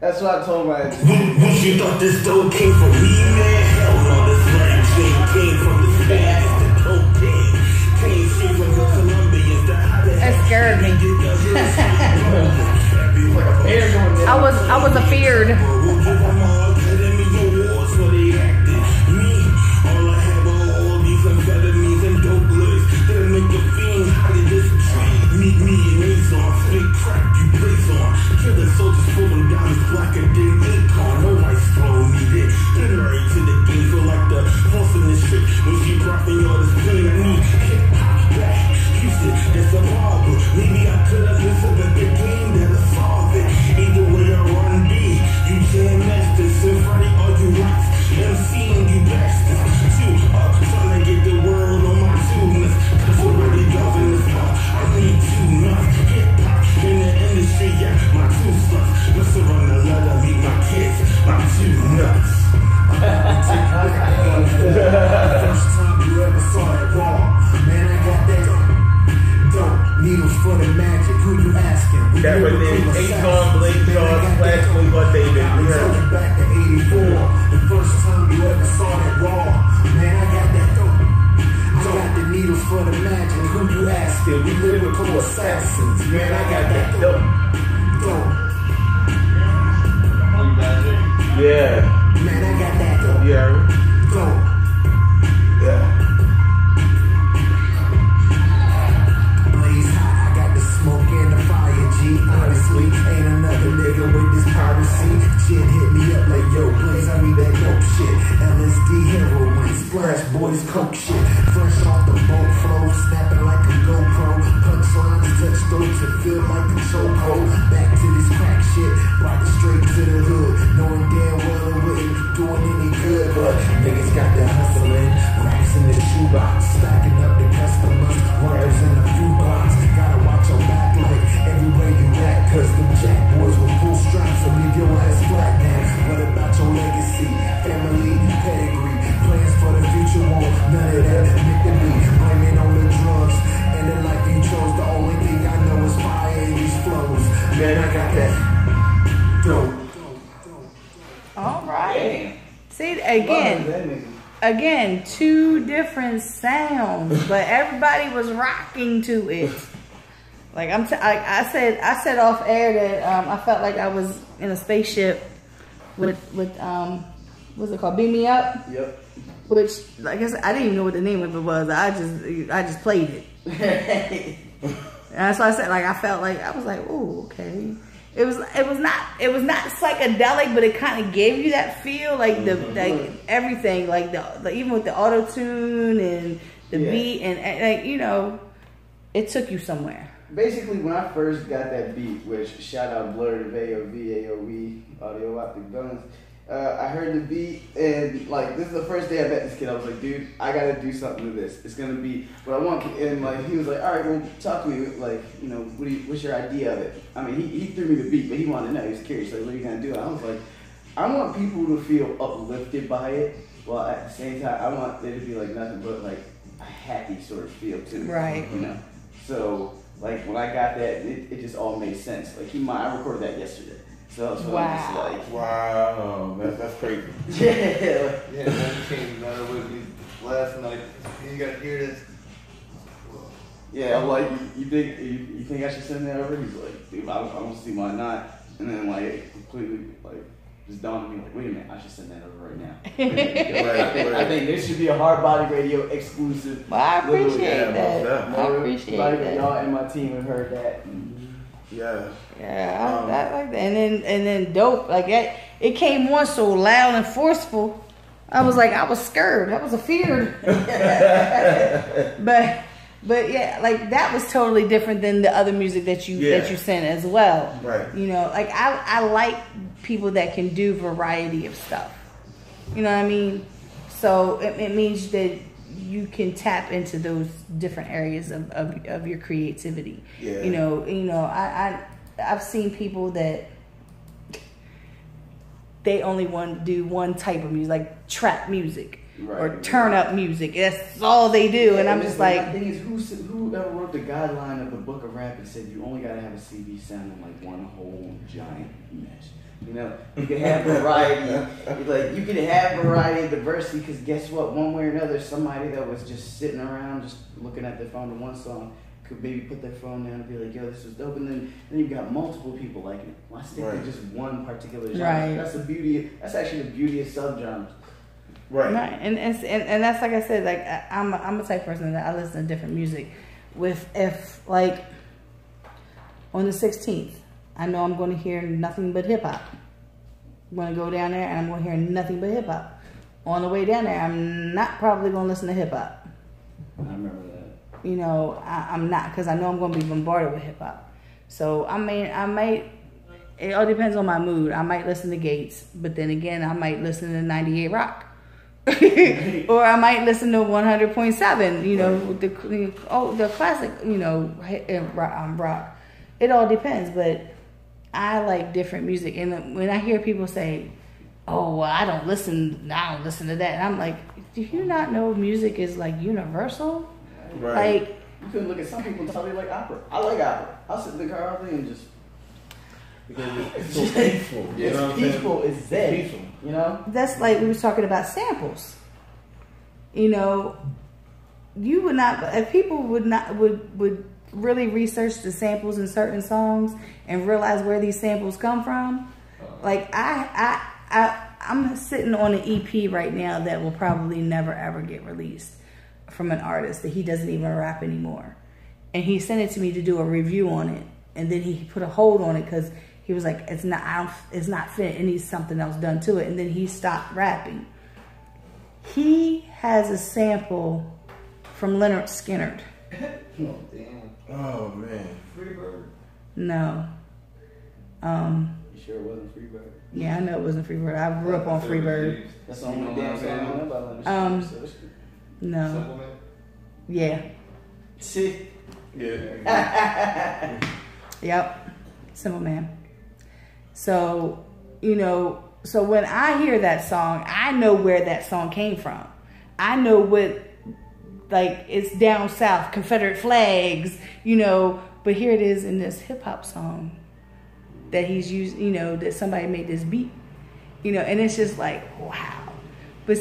That's what I told my Once you thought this dope came from me, man, hell no, this light chain came from the space, the cocaine. Came straight from the Colombians, that scared me. I was afeared. Meet me in Azon, fake crack you blaze on. Killing soldiers, pull them down as blacker than Akon. No ice flow needed. Been married to the game, feel like the horse in this shit. When she brought me all this pain, I need hip hop back. You said that's a problem. Maybe I could have been some of the game that'll solve it. Either way I run B, you jam masters. In Friday all you rocks, MCing you bastards. Two up, trying to get the world on my tuneness. Cause already loving this part. I need two nuts, hip hop in the industry, yeah, my two sluts. Mess around the letter, meet my kids, my two nuts. First time you ever saw it raw, man, I got that dope. Needles for the magic, who you asking? That was named Akon, Blake Charles, Flash Lee, David. Back to 84, the first time you ever saw it raw, man, I got that dope. I got the needles for the magic, who you asking? We lyrical assassins, man, I got that dope. Yeah. Man, I got that dope. Yeah. Dope. Yeah. Blaze hot, I got the smoke and the fire, G. Honestly, ain't this coke shit. Fresh off the boat flow, snapping like a GoPro. Punchlines touch throats and feel like a chokehold. Back to this crack shit, brought it straight to the hood. Knowing damn well it wouldn't be doing any good, but niggas got the hustling. Racks in the shoebox, stacking up the customers. Words in a few blocks. Gotta watch your back like everywhere you at, cause them jack boys will pull straps and leave your ass flat, man. What about your legacy, family, pedigree? Plans for the future won't none of that make the beat. Blaming on the drugs and the life you chose. The only thing I know is fire in these flows. Man, I got that dope. All right. See, again, two different sounds, but everybody was rocking to it. Like I said off air that I felt like I was in a spaceship with what's it called? Beam Me Up. Yep. Which, like I said, I didn't even know what the name of it was. I just played it. And so I said, like, I felt like, I was like, oh, okay. It was not psychedelic, but it kind of gave you that feel, like like everything, like the even with the auto tune and the beat and like, you know, it took you somewhere. Basically, when I first got that beat, which shout out Blur, AOV, Audio Optic Guns, I heard the beat, and like, this is the first day I met this kid. I was like, dude, I gotta do something with this. It's gonna be what I want. And like, he was like, all right, well, talk to me. Like, you know, what's your idea of it? I mean, he threw me the beat, but he wanted to know. He was curious, like, what are you gonna do? And I was like, I want people to feel uplifted by it, while at the same time, I want it to be like nothing but like a happy sort of feel too. Right. You know. So like, when I got that, it just all made sense. Like, I recorded that yesterday. So I was just like, wow, that's crazy. Yeah. Yeah, man came with me last night. You gotta hear this. Yeah, I'm like, you think I should send that over? He's like, dude, I don't see why not. And then like, it completely like just dawned on me, like, wait a minute, I should send that over right now. I think this should be a Hard Body Radio exclusive. Well, I appreciate that. I appreciate that. Y'all and my team have heard that. Yeah. Yeah, I like that. And then dope, like that. It came on so loud and forceful. I was like, I was scared. I was afeared. But yeah, like that was totally different than the other music that you sent as well. Right. You know, like I like people that can do variety of stuff. You know what I mean? So it means that you can tap into those different areas of your creativity. Yeah. You know, I've seen people that they only want to do one type of music, like trap music or turn up music. That's all they do, and I'm just like. The thing is, who ever wrote the guideline of the book of rap and said you only gotta have a CD sounding like one whole giant mesh? You know, you can have variety. Like, you can have variety and diversity, because guess what? One way or another, somebody that was just sitting around just looking at their phone to one song could maybe put their phone down and be like, yo, this was dope. And then you've got multiple people liking it. Why stick to just one particular genre? Right. That's actually the beauty of subgenres. Right. And that's, like I said, like I'm a type of person that I listen to different music. If like on the 16th, I know I'm going to hear nothing but hip hop. I'm going to go down there and I'm going to hear nothing but hip hop. On the way down there, I'm not probably going to listen to hip hop. I remember that. You know, I'm not, because I know I'm going to be bombarded with hip hop. So I might. It all depends on my mood. I might listen to Gates, but then again, I might listen to 98 Rock. Or I might listen to 100.7, you know, the classic, you know, rock. It all depends, but I like different music. And when I hear people say, oh, well, I don't listen to that, and I'm like, do you not know music is like universal? Right. Like, you can look at some people and tell they like opera. I like opera. I'll sit in the car all day and just, because it's so peaceful. You know what I'm saying? Peaceful is zen. Peaceful. You know? that's like we was talking about samples. You know, you would not, if people would really research the samples in certain songs and realize where these samples come from. Like I'm sitting on an EP right now that will probably never ever get released from an artist that he doesn't even rap anymore. And he sent it to me to do a review on it, and then he put a hold on it because he was like, it's not fit, it needs something else done to it. And then he stopped rapping. He has a sample from Leonard Skinner. Oh damn. Oh man. Freebird. No. You sure it wasn't Freebird? Yeah, I know it wasn't Freebird. I grew up on Freebird. That's the only damn song I know about Leonard Skinner. No. Simple Man? Yeah. See? Yeah. Yep. Simple Man. So, you know, so when I hear that song, I know where that song came from. I know what, like, it's down south, Confederate flags, you know, but here it is in this hip hop song that he's used, you know, that somebody made this beat, you know, and it's just like, wow. But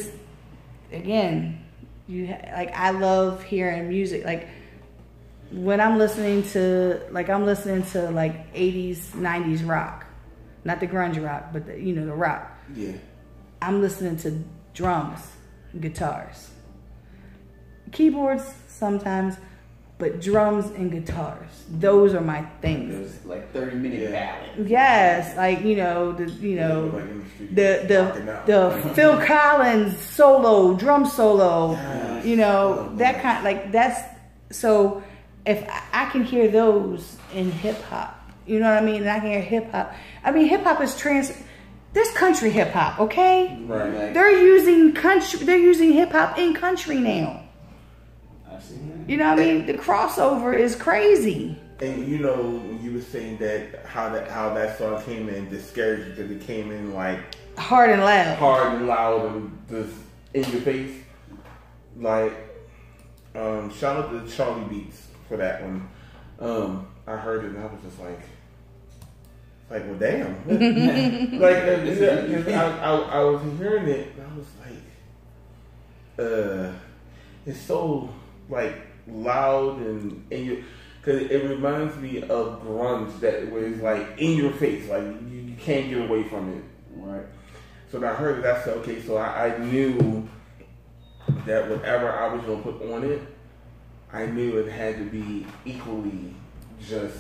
again, like, I love hearing music. Like, when I'm listening to, like 80s, 90s rock, not the grunge rock, but the, you know, the rock. Yeah. I'm listening to drums, guitars, keyboards sometimes, but drums and guitars. Those are my things. Those like 30-minute ballads. Yes, like, you know, the Phil Collins solo, drum solo, Yes. you know, that kind, like, that's, so if I can hear those in hip hop, you know what I mean? And I can hear hip hop. I mean, hip hop is there's country hip hop, okay? Right. They're using hip hop in country now. I've seen that. You know what I mean? The crossover is crazy. And you know, you were saying that how that song came in discouraged because it came in like Hard and loud. hard and loud and just in your face. Like, shout out to Charlie Beats for that one. I heard it and I was just like, well, damn. Like, I was hearing it and I was like, it's so like loud and in your, because it reminds me of grunge that was like in your face, like you can't get away from it, right? So when I heard it, I said, okay, so I knew that whatever I was gonna put on it, I knew it had to be equally just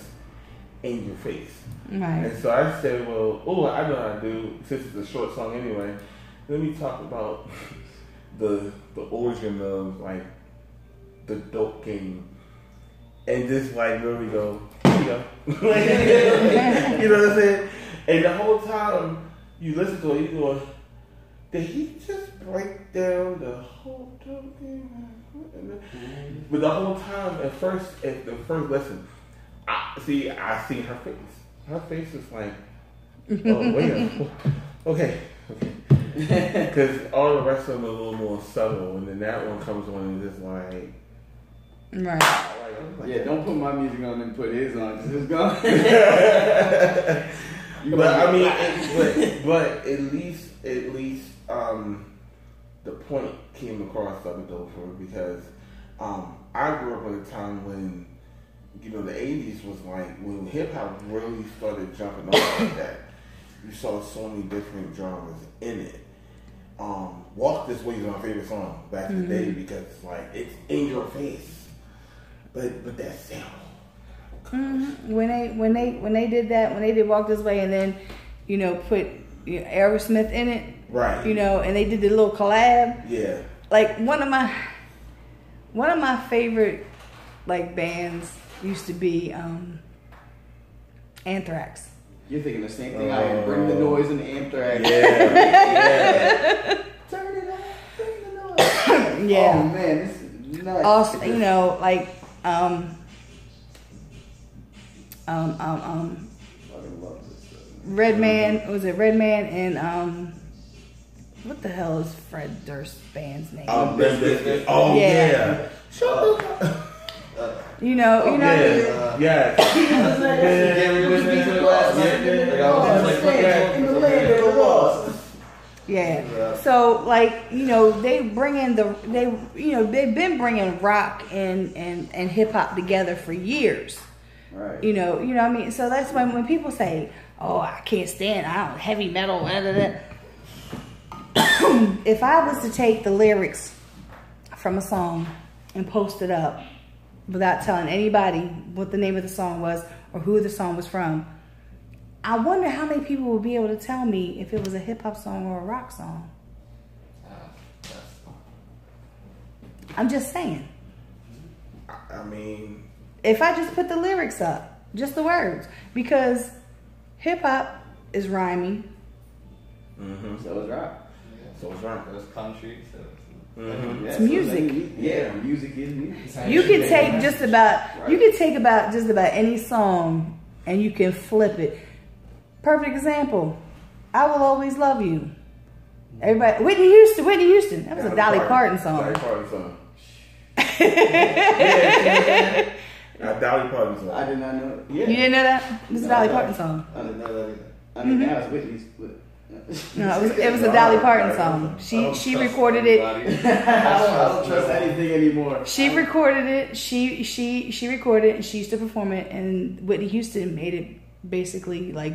in your face. Right. And so I said, well, I know how to do, since it's a short song anyway, let me talk about the origin of like the dope game. And just like really go, here you go. You know what I'm saying? And the whole time you listen to it, you go, did he just break down the whole dope game? But the whole time, at the first listen, I see her face. Her face is like, oh, wait a minute. Okay. Because all the rest of them are a little more subtle, and then that one comes on and it's like, right. Yeah, don't put my music on and put his on. Just go. But I mean, but at least the point came across of it though, because I grew up at a time when, you know, the 80s was like when hip hop really started jumping off like that. You saw so many different genres in it. Walk This Way is my favorite song back in the day because it's like it's in your face, but that sound. When they did that, when they did Walk This Way, and then, you know, put Aerosmith in it, right? You know, and they did the little collab. Yeah. Like one of my favorite like bands used to be Anthrax. You're thinking the same thing. I am. Bring the noise in Anthrax. Yeah. Turn it up. Bring the noise. Yeah. Oh man, this is nuts. Also, you know, like Redman, was it Redman and what the hell is Fred Durst's band's name? Oh yeah. You know. Yeah. Yeah. So like, you know, they've been bringing rock and hip hop together for years. Right. You know what I mean? So that's when people say, "Oh, I can't stand heavy metal." Blah, blah, blah. If I was to take the lyrics from a song and post it up without telling anybody what the name of the song was or who the song was from, I wonder how many people would be able to tell me if it was a hip hop song or a rock song. I'm just saying. I mean, if I just put the lyrics up, just the words, because hip hop is rhyming. So is rap. So it's rap. It's country. So It's music. Music is music. You can take just about just about any song and you can flip it. Perfect example. I Will Always Love You. Everybody, Whitney Houston. That was a Dolly Parton song. Dolly Parton song. Dolly Parton song. I did not know. Yeah. You didn't know that? This is a Dolly Parton song. I didn't know that. I mean, now it's Whitney's. No, it was a Dolly Parton song. She recorded it. I don't trust anything anymore. She recorded it. She recorded it and she used to perform it. And Whitney Houston made it basically like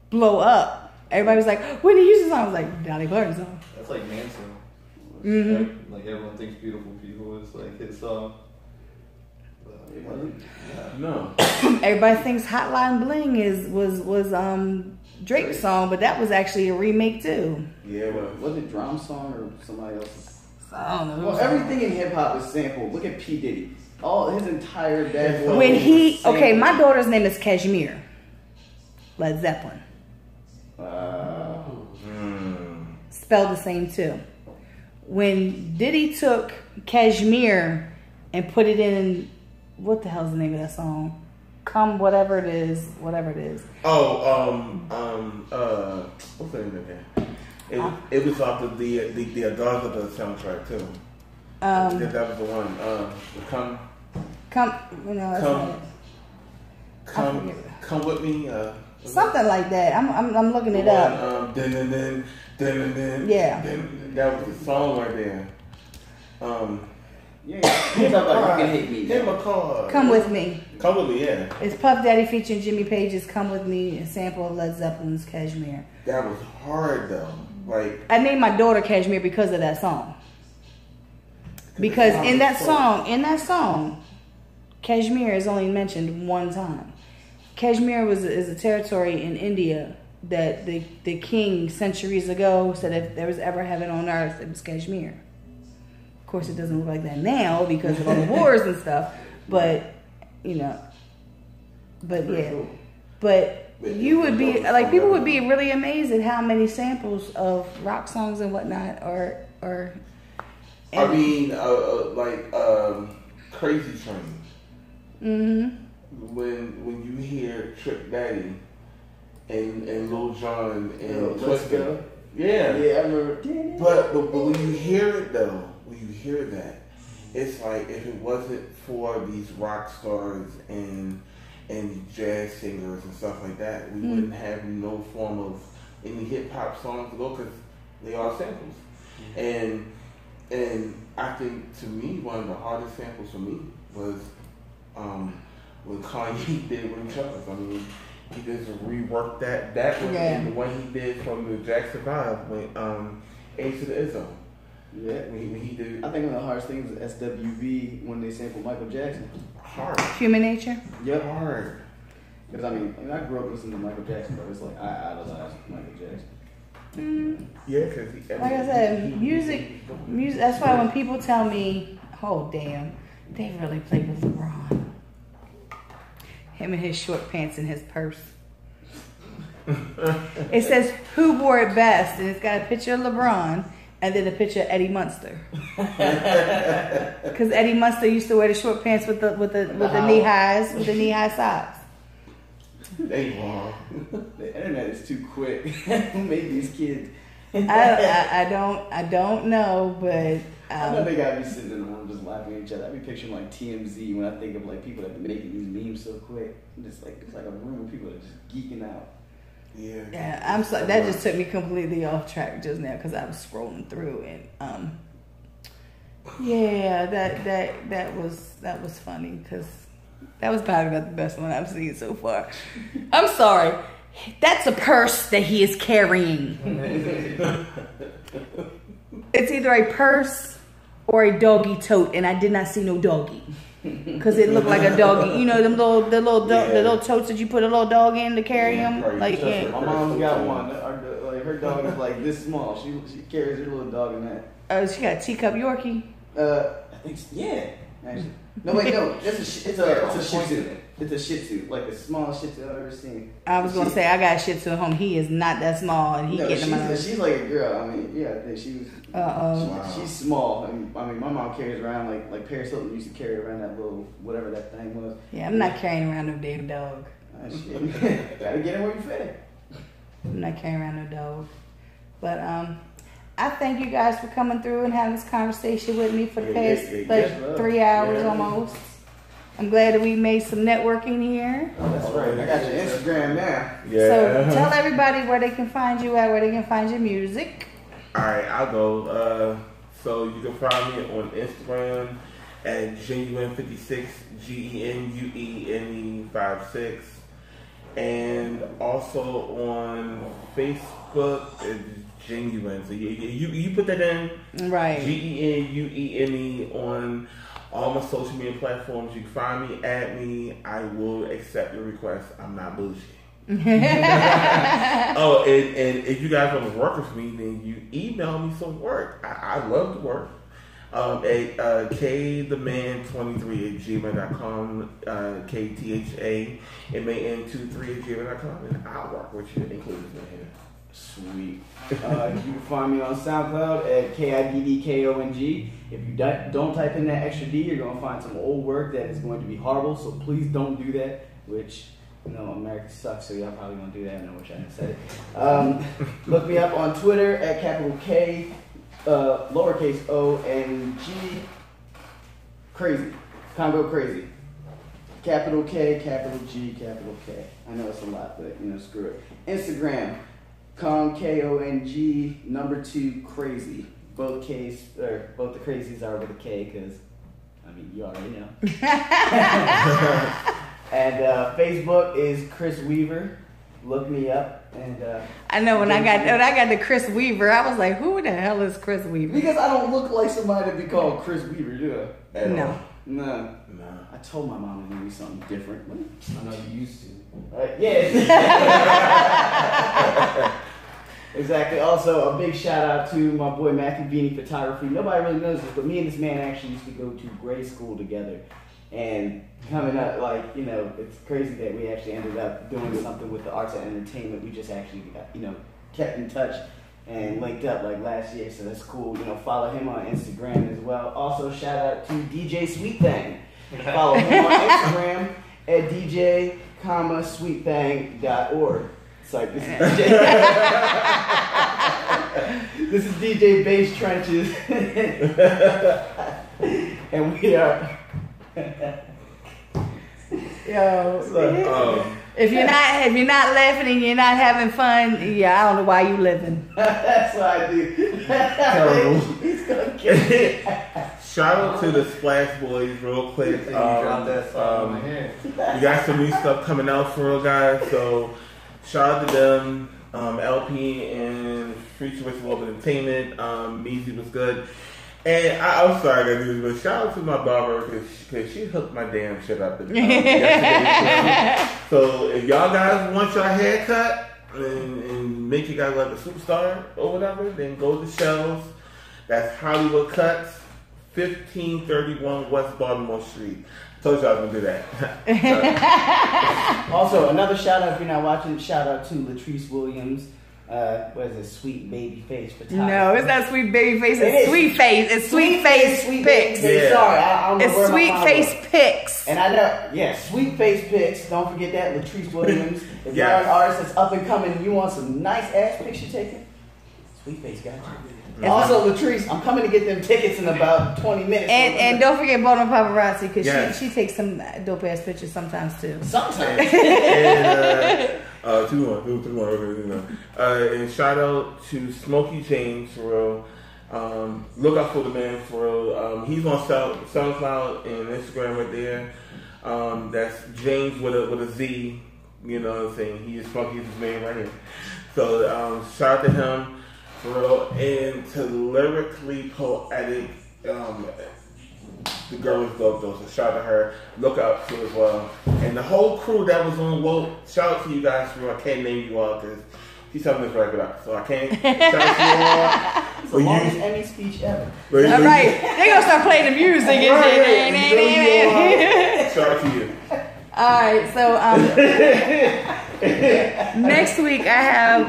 blow up. Everybody was like, Whitney Houston song. I was like, Dolly Parton song. that's like Manson. Like everyone thinks Beautiful People is like his song. No. Everybody thinks Hotline Bling was Drake's song, but that was actually a remake too. Yeah, well, Was it Drum Song or somebody else's? I don't know. Well, everything in hip hop is sampled. Look at P. Diddy. All his entire bad boy. When my daughter's name is Kashmir. Led Zeppelin. Spelled the same too. When Diddy took Kashmir and put it in, what the hell's the name of that song? Come whatever it is. oh, what's the name of that? It was off of the Adults of the soundtrack too. That was the one. Come with me. Something like that. I'm looking it up. Yeah. That was the song right there. Yeah, you can hate me. Hit my car. Come with me. Come with me, yeah. It's Puff Daddy featuring Jimmy Page's "Come with Me," a sample of Led Zeppelin's "Kashmir." That was hard though. Like I named my daughter Kashmir because of that song. Because in that song, Kashmir is only mentioned one time. Kashmir is a territory in India that the king centuries ago said if there was ever heaven on earth, it was Kashmir. Of course, it doesn't look like that now because of all the wars and stuff. But yeah. But you would be like people would be really amazed at how many samples of rock songs and whatnot are. I mean, Crazy Train. When you hear Trick Daddy and Lil Jon and Twista, yeah, I remember. But when you hear it though, when you hear that, it's like if it wasn't for these rock stars and jazz singers and stuff like that, we wouldn't have no form of any hip hop songs to go because they are samples. And I think to me one of the hardest samples for me was when Kanye did Ring Charles. I mean, he just reworked that one and the one he did from the Jackson 5 when Ace to the Izzo. Yeah, when he did. I think one of the hardest things was SWV when they sampled Michael Jackson. Hard. Human Nature. Yep. Hard. Because I grew up listening to Michael Jackson, but it's like I idolized Michael Jackson. Yeah, because like I said, music. That's why when people tell me, "Oh damn, they really played with LeBron," him and his short pants and his purse. It says who wore it best, and it's got a picture of LeBron and then a picture of Eddie Munster. Because Eddie Munster used to wear the short pants with the knee high socks. They wrong. The internet is too quick. Who made these kids? I don't know, but I know they gotta be sitting in the room just laughing at each other. I be picturing like TMZ when I think of like people that been making these memes so quick. I'm just like it's like a room of people that are just geeking out. Yeah. Yeah, I'm sorry. That just took me completely off track just now because I was scrolling through and yeah, that was funny because that was probably not the best one I've seen so far. I'm sorry. That's a purse that he is carrying. It's either a purse or a doggy tote, and I did not see no doggy because it looked like a doggy. You know them the little totes that you put a little dog in to carry him. Like My mom's got one. Like her dog is like this small. She carries her little dog in that. She got a teacup Yorkie. I think, yeah. Actually. No, wait, no. It's a Shih Tzu. It's a Shih Tzu, like the smallest Shih Tzu I've ever seen. I was gonna say I got a Shih Tzu at home. He is not that small, and he getting them. She's like a girl. I mean, yeah, I think she was. She's small. I mean, my mom carries around like Paris Hilton used to carry around that little whatever that thing was. Yeah, I'm not carrying around no damn dog. Shit. Gotta get him where you fit. I'm not carrying around no dog. But I thank you guys for coming through and having this conversation with me for the past 3 hours almost. I'm glad that we made some networking here. Oh, that's right. I got your Instagram now. Yeah. So tell everybody where they can find you at, where they can find your music. All right, I'll go. So you can find me on Instagram at Genuene56, GENUENE56, and also on Facebook it's Genuene. So you put that in, Right? GENUENE on all my social media platforms. You can find me, add me. I will accept your request. I'm not bougie. Oh, and if you guys want to work with me, then you email me some work. I love to work. At ktheman23@gmail.com, KTHAMAN23@gmail.com, and I'll work with you, including my hair. Sweet. You can find me on SoundCloud at KIDDKONG. If you don't type in that extra D, you're going to find some old work that is going to be horrible, so please don't do that, which, America sucks, so y'all probably going to do that, and I wish I hadn't said it. Look me up on Twitter at capital K, lowercase O, and G, crazy. Congo crazy. Capital K, capital G, capital K. I know it's a lot, but, screw it. Instagram. KONG, number 2, crazy. Both the crazies are with a K, because, you already know. And Facebook is Chris Weaver. Look me up. And I know when I got the Chris Weaver, I was like, who the hell is Chris Weaver? Because I don't look like somebody to be called Chris Weaver, do I? No. No. I told my mom to give me something different. I know you used to. Yes. Exactly. Also, a big shout out to my boy Matthew Beanie Photography. Nobody really knows this, but me and this man actually used to go to grade school together. And coming up, it's crazy that we actually ended up doing something with the arts and entertainment. We just actually, kept in touch and linked up last year. So that's cool. Follow him on Instagram as well. Also, shout out to DJ Sweet Thing. Follow him on Instagram at DJ.sweetthang.org. Sorry, this is DJ Bass Trenches, and we are. If you're not laughing and you're not having fun, I don't know why you living. That's what I do. Terrible. He's gonna kill me. Shout out to the Splash Boys real quick. You dropped that song in my hand. We got some new stuff coming out for real, guys. So shout out to them. LP and Future with Global Entertainment. Meezy was good. And I'm sorry I gotta do this, but shout out to my barber because she hooked my damn shit up yesterday. So if y'all guys want your haircut and make you guys like a superstar or whatever, then go to Shells. That's Hollywood Cuts, 1531 West Baltimore Street. Told you I was gonna do that. Also, another shout out if you're not watching. Shout out to Latrice Williams. What is it? Sweet Baby Face Photography. No, it's not Sweet Baby Face. It's Sweet Face. It's Sweet Face Pics. Yeah. Sorry, I don't know. It's Sweet Face Pics. And I know, Sweet Face Pics. Don't forget that, Latrice Williams. If you're an artist that's up and coming and you want some nice ass picture taken, Sweet Face got you. And also, Latrice, I'm coming to get them tickets in about 20 minutes. And don't forget Baltimore Paparazzi because she takes some dope ass pictures sometimes too. Sometimes. And, two more. And shout out to Smokey James for real. Look out for the man for real. He's on SoundCloud and Instagram right there. That's James with a Z. You know what I'm saying? He is Smokey's name right here. So shout out to him. For real, and to Lyrically Poetic, the girl is dope though, so shout out to her. Look out to as well. And the whole crew that was on Woke, shout out to you guys for real. I can't name you all because He's helping us wrap it up, so I can't shout you all. It's the longest Emmy speech ever. All right, they're gonna start playing the music and shit. Shout out to you. All right, so next week I have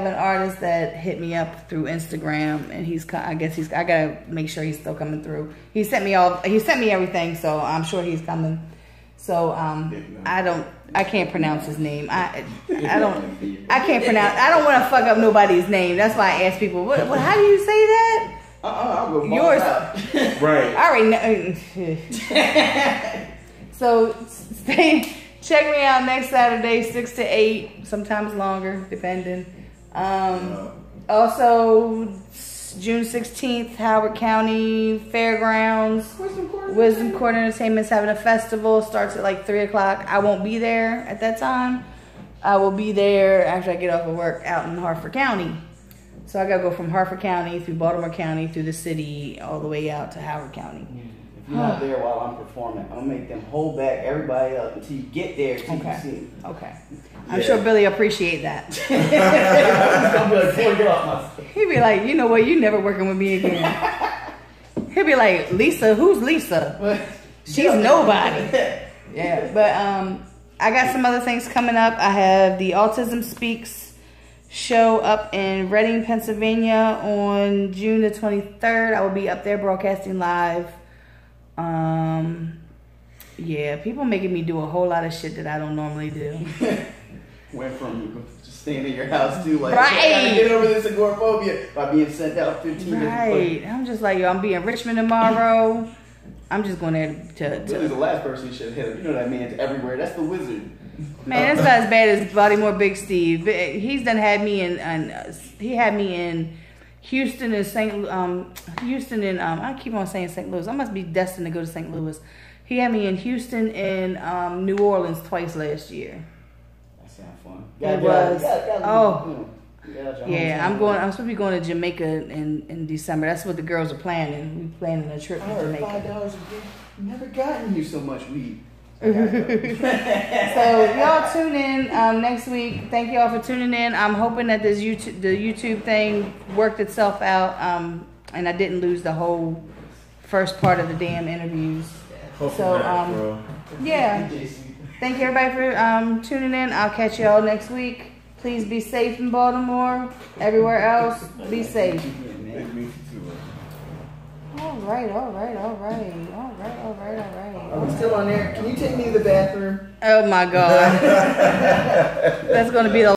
an artist that hit me up through Instagram, and I gotta make sure he's still coming through. He sent me everything, so I'm sure he's coming. So I can't pronounce his name. I can't pronounce. I don't want to fuck up nobody's name. That's why I ask people, what how do you say that? I'll go Yours. Right. All right. So check me out next Saturday, 6 to 8, sometimes longer, depending. Also, June 16th, Howard County Fairgrounds. Wisdom Court Entertainment's having a festival. Starts at like 3 o'clock. I won't be there at that time. I will be there after I get off of work out in Harford County. So I gotta go from Harford County through Baltimore County through the city all the way out to Howard County. If you're not there while I'm performing, I'm gonna make them hold back everybody up until you get there. So Okay. You see. Okay. I'm sure Billy appreciate that. I'm gonna get off my stuff. He'd be like, you know what, you never working with me again. He'll be like, Lisa, who's Lisa? She's nobody. Yeah, but I got some other things coming up. I have the Autism Speaks show up in Reading, Pennsylvania on June the 23rd. I will be up there broadcasting live. Yeah, people making me do a whole lot of shit that I don't normally do. Went from just staying in your house to like, Right. I gotta get over this agoraphobia by being sent out 15 minutes. Right. I'm just like, yo, I'm being in Richmond tomorrow. I'm just going there Billy's the last person you should have hit up. You know that man's everywhere. That's the wizard. Man, that's not as bad as Baltimore Big Steve. He's done had me in he had me in Houston and I keep on saying St. Louis. I must be destined to go to St. Louis. He had me in Houston and New Orleans twice last year. That sounds fun. It was. Yeah, I'm supposed to be going to Jamaica in December. That's what the girls are planning. We planning a trip to Jamaica. $5 a day. Never gotten you so much weed. So y'all tune in next week. Thank y'all for tuning in. I'm hoping that the YouTube thing worked itself out, and I didn't lose the whole first part of the damn interviews. So yeah, thank you everybody for tuning in. I'll catch y'all next week. Please be safe in Baltimore. Everywhere else, be safe. All right. Are we still on there? Can you take me to the bathroom? Oh my God. That's going to be the